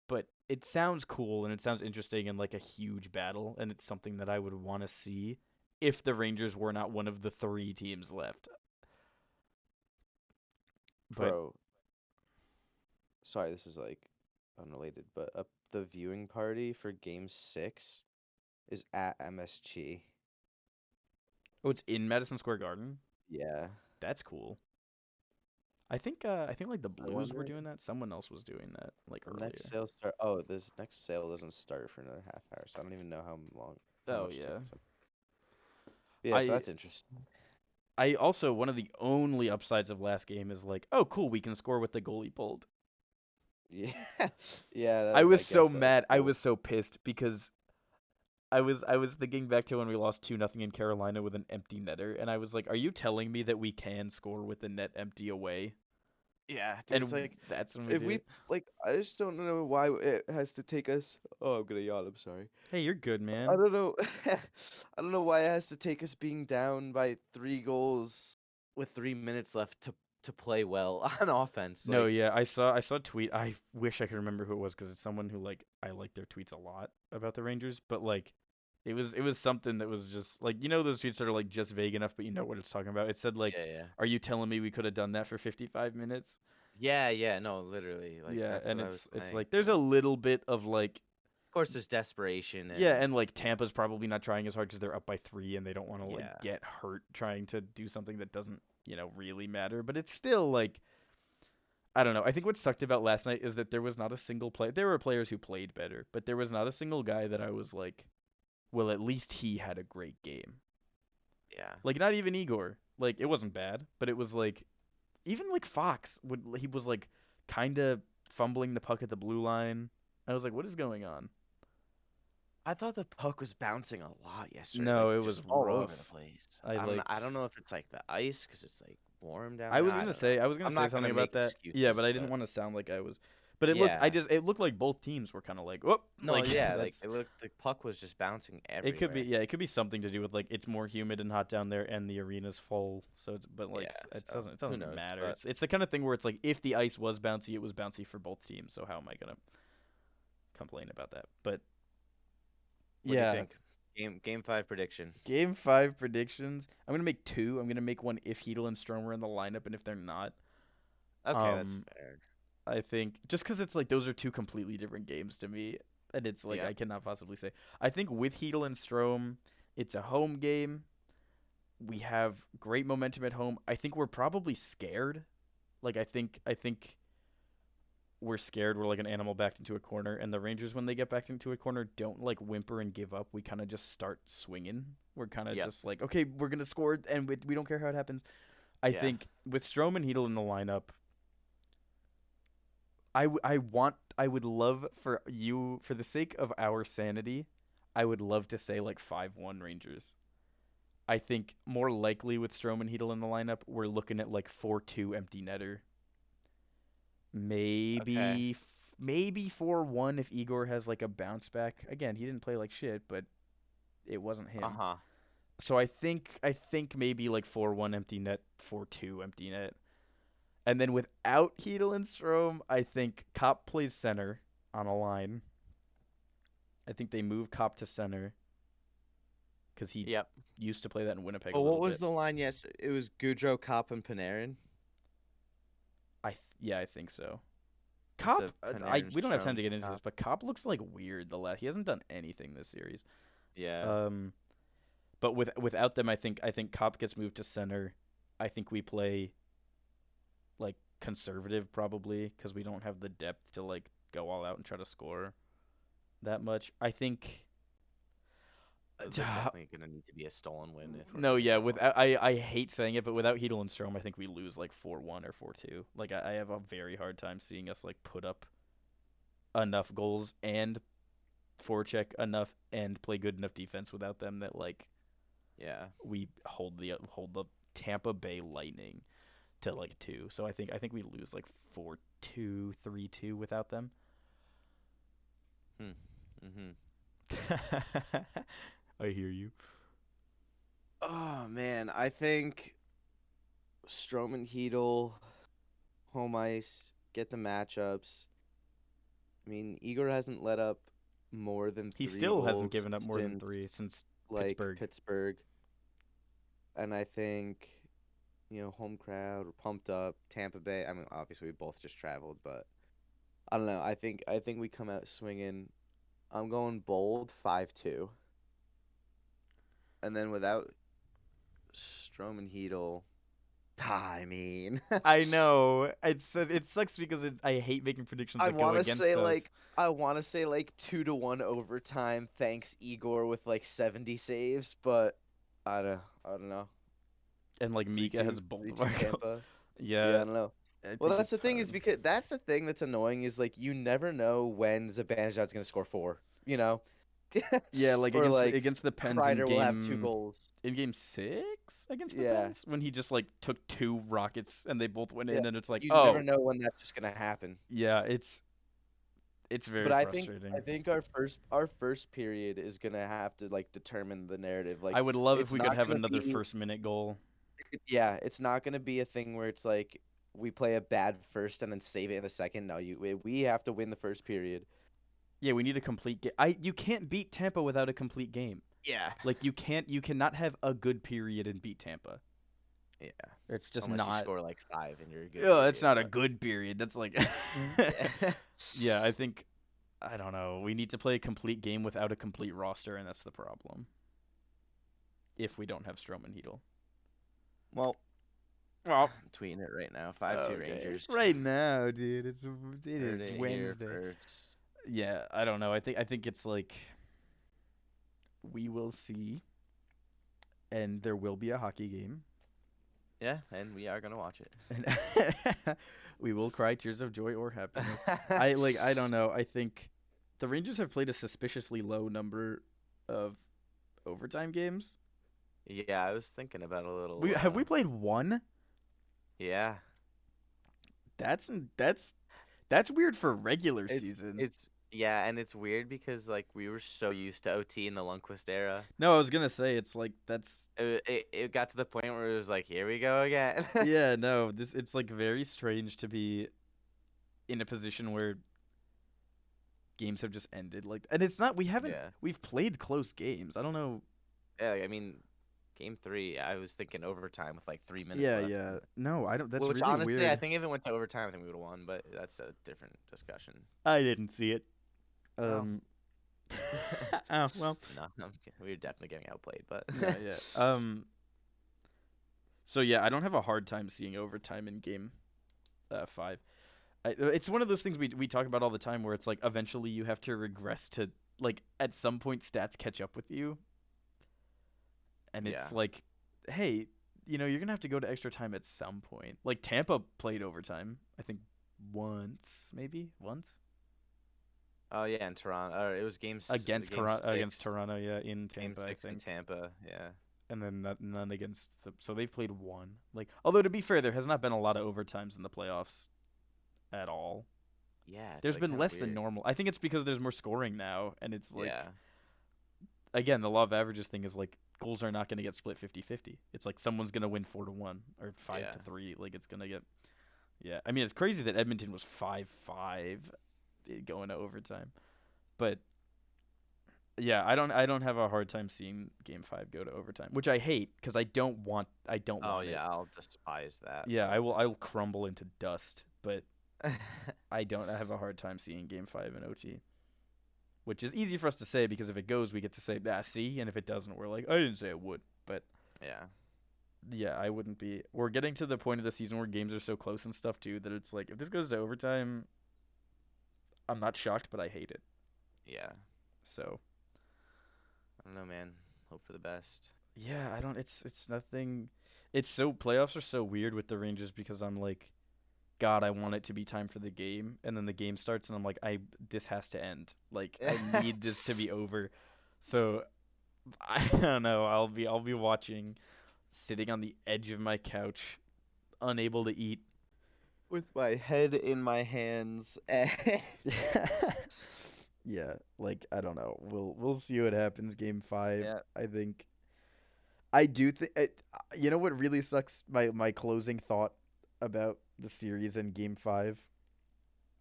But it sounds cool and it sounds interesting and like a huge battle, and it's something that I would want to see if the Rangers were not one of the 3 teams left. But Bro, sorry, this is like unrelated, but the viewing party for Game 6 is at MSG. oh, it's in Madison Square Garden. Yeah. That's cool. I think like the I Blues were wonder doing that. Someone else was doing that like the next earlier. sale start. Oh, this next sale doesn't start for another half hour, so I don't even know how Oh much yeah. tickets. Yeah, so I that's interesting. I also one of the only upsides of last game is like, oh cool, we can score with the goalie pulled. Yeah, yeah, I was I so guess that was mad. I cool. was so pissed because I was thinking back to when we lost 2-0 in Carolina with an empty netter, and I was like, are you telling me that we can score with the net empty away? Yeah, dude, it's And like that's when we if did we it. like, I just don't know why it has to take us. Oh, I'm gonna yawn. I'm sorry. Hey, you're good, I man. don't know. I don't know why it has to take us being down by 3 goals with 3 minutes left to to play well on offense. No, Like, yeah, I saw a tweet. I wish I could remember who it was because it's someone who like I like their tweets a lot about the Rangers, but like it was something that was just like those tweets that are like just vague enough, but you know what it's talking about. It said like, yeah, yeah, "Are you telling me we could have done that for 55 minutes?" yeah, yeah. No, literally, like Yeah, that's and what I was it's saying. like So, there's a little bit of like of course, there's desperation yeah, and and like Tampa's probably not trying as hard because they're up by 3 and they don't want to like yeah, get hurt trying to do something that doesn't really matter. But it's still like I don't know. I think what sucked about last night is that there was not a single play. There were players who played better, but there was not a single guy that I was like, well, at least he had a great game. yeah. Like not even Igor. Like it wasn't bad, but it was like even like Fox he was like kind of fumbling the puck at the blue line. I was like, what is going on? I thought the puck was bouncing a lot yesterday, No, like it just was all over the rough. place. I like I don't know if it's like the ice because it's like warm down I there. was I gonna don't know. say I was gonna I'm say not gonna something make about that. Yeah, excuses, but I didn't but want to sound like I was. But it looked yeah. it looked like both teams were kind of like, whoop, No, like yeah, like that's it looked the puck was just bouncing it could be everywhere. yeah, it could be something to do with like it's more humid and hot down there and the arena's full. So it's but like Yeah, so it who doesn't knows? matter. But It's the kind of thing where it's like if the ice was bouncy, it was bouncy for both teams. So how am I gonna complain about that? But What do you yeah, think? Game 5 prediction. game 5 predictions. I'm gonna make two. I'm gonna make one if Heedle and Strom are in the lineup and if they're not. Okay, that's Um, fair. I think just because it's like those are two completely different games to me, and it's like I Yep. cannot possibly say. I think with Heedle and Strom, it's a home game. We have great momentum at home. I think we're probably scared. Like I think we're scared. We're like an animal backed into a corner, and the Rangers when they get backed into a corner don't like whimper and give up. We kind of just start swinging. We're kind of Yep. just like okay, we're gonna score, and we don't care how it happens. I Yeah. think with Strom and Heedle in the lineup, I would love for you for the sake of our sanity, I would love to say like 5-1 Rangers. I think more likely with Strom and Heedle in the lineup, we're looking at like 4-2 empty netter. Okay. Maybe 4-1 if Igor has like a bounce back. Again, he didn't play like shit, but it wasn't him. Uh-huh. So I think maybe like 4-1 empty net, 4-2 empty net. And then without Heedle and Strom, I think Kopp plays center on a line. I think they move Kopp to center because he Yep. used to play that in Winnipeg a oh, what little was bit. the line? Yes, it was Goudreau, Kopp, and Panarin Yeah, I think so. Instead Kopp, of Panarin, we don't have time Strome, to get into this, Top. but Kopp looks like weird. He hasn't done anything this series. Yeah. Um, but without them, I think Kopp gets moved to center. I think we play like conservative probably because we don't have the depth to like go all out and try to score that much. I think They're definitely gonna need to be a stolen win if we're no, gonna yeah, go. without I hate saying it, but without Heedle and Strom, I think we lose like 4-1 or 4-2. Like I have a very hard time seeing us like put up enough goals and forecheck enough and play good enough defense without them that like Yeah. we hold the Tampa Bay Lightning to like 2. So I think we lose like 4-2, 3-2 without them. Hmm. Mhm. I hear you. Oh man, I think Stroman Heedle, home ice, get the matchups. I mean, Igor hasn't let up more than He three still hasn't goals given up more than since 3 since like Pittsburgh. Pittsburgh, and I think home crowd, we're pumped up. Tampa Bay. I mean, obviously we both just traveled, but I don't know. I think we come out swinging. I'm going bold 5-2, and then without Stroman Heedle, I mean. I know. It sucks because I hate making predictions I that go want to against say us. like I want to say like 2-1 overtime. Thanks Igor with like 70 saves, but I don't know. And like Three Mika has two both three of our two goals. Tampa. Yeah, Yeah, I don't know. I Well, think that's the it's thing is hard. because that's the thing that's annoying is like you never know when Zibanejad's gonna score four, you know, Yeah, like or like against the Pens Kreider will have two goals. in game 6 against the Yeah, Pens when he just like took 2 rockets and they both went yeah. in and it's like, You never "Oh, know when that's just gonna happen. yeah, it's But very I frustrating." think our first period is gonna have to like determine the narrative. I Like would love if it's we could not have gonna another be first minute goal. yeah, it's not gonna be a thing where it's like we play a bad first and then save it in the second. No, we have to win the first period. Yeah, we need a complete game. You can't beat Tampa without a complete game. Yeah. Like you cannot have a good period and beat Tampa. Yeah. It's just Unless you not. score like 5 in your good Yeah, it's period. not a good period. That's like. Yeah. Yeah, I don't know. We need to play a complete game without a complete roster, and that's the problem. If we don't have Strom and Heedle. Well, Well, I'm tweeting it right now. 5-2 okay. Rangers. Right now, dude. It Heard is it here Wednesday. first. Yeah, I don't know. I think it's like we will see, and there will be a hockey game, Yeah, and we are gonna watch it. and we will cry tears of joy or happiness. I don't know. I think the Rangers have played a suspiciously low number of overtime games. Yeah, I was thinking about a little. Have we played one? Yeah. That's that's weird for regular It's season. it's yeah, and it's weird because like we were so used to OT in the Lundqvist era. No, I was gonna say it's like that's It got to the point where it was like, here we go again. yeah, no, it's like very strange to be in a position where games have just ended like, and it's not, Yeah. we've played close games. I don't know. Yeah, I mean, game 3, I was thinking overtime with like 3 minutes Yeah, left. yeah. No, I don't. That's Which really honestly, weird. I think if it went to overtime, I think we would have won, but that's a different discussion. I didn't see it. Oh. Oh, well. No, we were definitely getting outplayed, but Yeah, yeah. So yeah, I don't have a hard time seeing overtime in game 5. It's one of those things we talk about all the time where it's like eventually you have to regress to, like, at some point stats catch up with you. And it's Yeah. like, hey, you're going to have to go to extra time at some point. Like Tampa played overtime, I think maybe once. Oh yeah, in Toronto. Or it was Against game 6, against Toronto, yeah, in game Tampa, I 6 in think. Tampa. Yeah. And then none against so they've played one. Like, although to be fair, there has not been a lot of overtimes in the playoffs at all. Yeah, it's There's like been kind of less than weird. normal. I think it's because there's more scoring now, and it's like, Yeah. again, the law of averages thing is like goals are not going to get split 50-50. It's like someone's going to win 4-1 or 5-3. Like it's going to get, yeah. I mean, it's crazy that Edmonton was 5-5 going to overtime. But yeah, I don't have a hard time seeing game 5 go to overtime, which I hate because I don't want Oh it. yeah, I'll despise that. Yeah, I will crumble into dust, but I have a hard time seeing game 5 in OT. Which is easy for us to say because if it goes, we get to say, see, and if it doesn't, we're like, I didn't say it would. But Yeah. yeah, I wouldn't be. We're getting to the point of the season where games are so close and stuff too that it's like, if this goes to overtime, I'm not shocked, but I hate it. Yeah. So I don't know, man. Hope for the best. yeah, I don't. It's nothing. It's so playoffs are so weird with the Rangers because I'm like, God, I want it to be time for the game, and then the game starts, and I'm like, this has to end. Like, I need this to be over. So I don't know. I'll be watching, sitting on the edge of my couch, unable to eat. With my head in my hands. Yeah, like I don't know. We'll see what happens game 5. Yeah. I think I do think you know what really sucks, my closing thought about the series and game 5.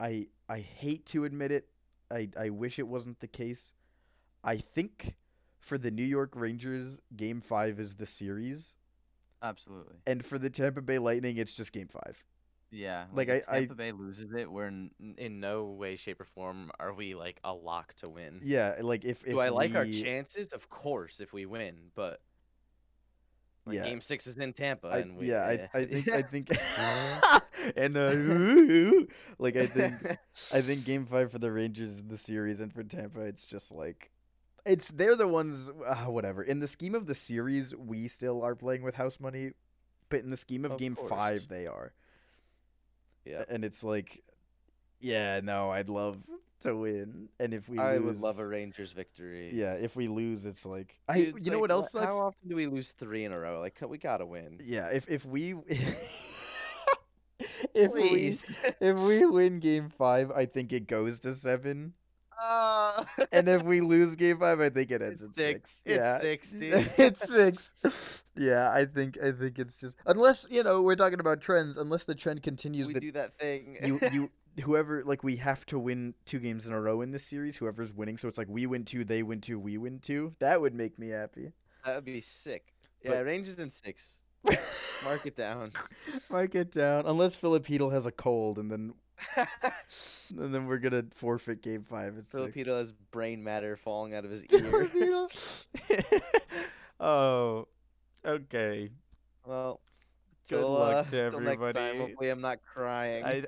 I hate to admit it. I wish it wasn't the case. I think for the New York Rangers, game 5 is the series, Absolutely. and for the Tampa Bay Lightning, it's just game 5. Yeah, Like, if Tampa Bay loses it, we're in no way, shape, or form are we like a lock to win. Yeah, like if Do I like our we chances? Of course, if we win, but like yeah. game 6 is in Tampa, I and we yeah, I think and like I think game 5 for the Rangers is the series, and for Tampa it's just like they're the ones, whatever. In the scheme of the series, we still are playing with house money, but in the scheme of Of game course. 5 they are. Yeah, And it's like, yeah, no, I'd love to win, and if we I lose, would love a Rangers victory. yeah, if we lose, it's like Dude, it's you know like, what else sucks? How often do we lose 3 in a row? Like we gotta win. Yeah, if we Please. if we win game 5, I think it goes to 7. And if we lose game 5, I think it ends in It's 6. 6. It's Yeah. 6, dude. It's 6. Yeah, I think it's just unless, we're talking about trends, unless the trend continues We that do that thing. you whoever like we have to win 2 games in a row in this series, whoever's winning, so it's like we win 2, they win 2, we win 2. That would make me happy. That would be sick. But Yeah, range is in 6. Mark it down. mark it down. Unless Filipino has a cold and then we're gonna forfeit game 5 at 6. Filipino has brain matter falling out of his ear. Filipino. Oh, okay. Well, Good luck to till next time. everybody. Hopefully, I'm not crying. I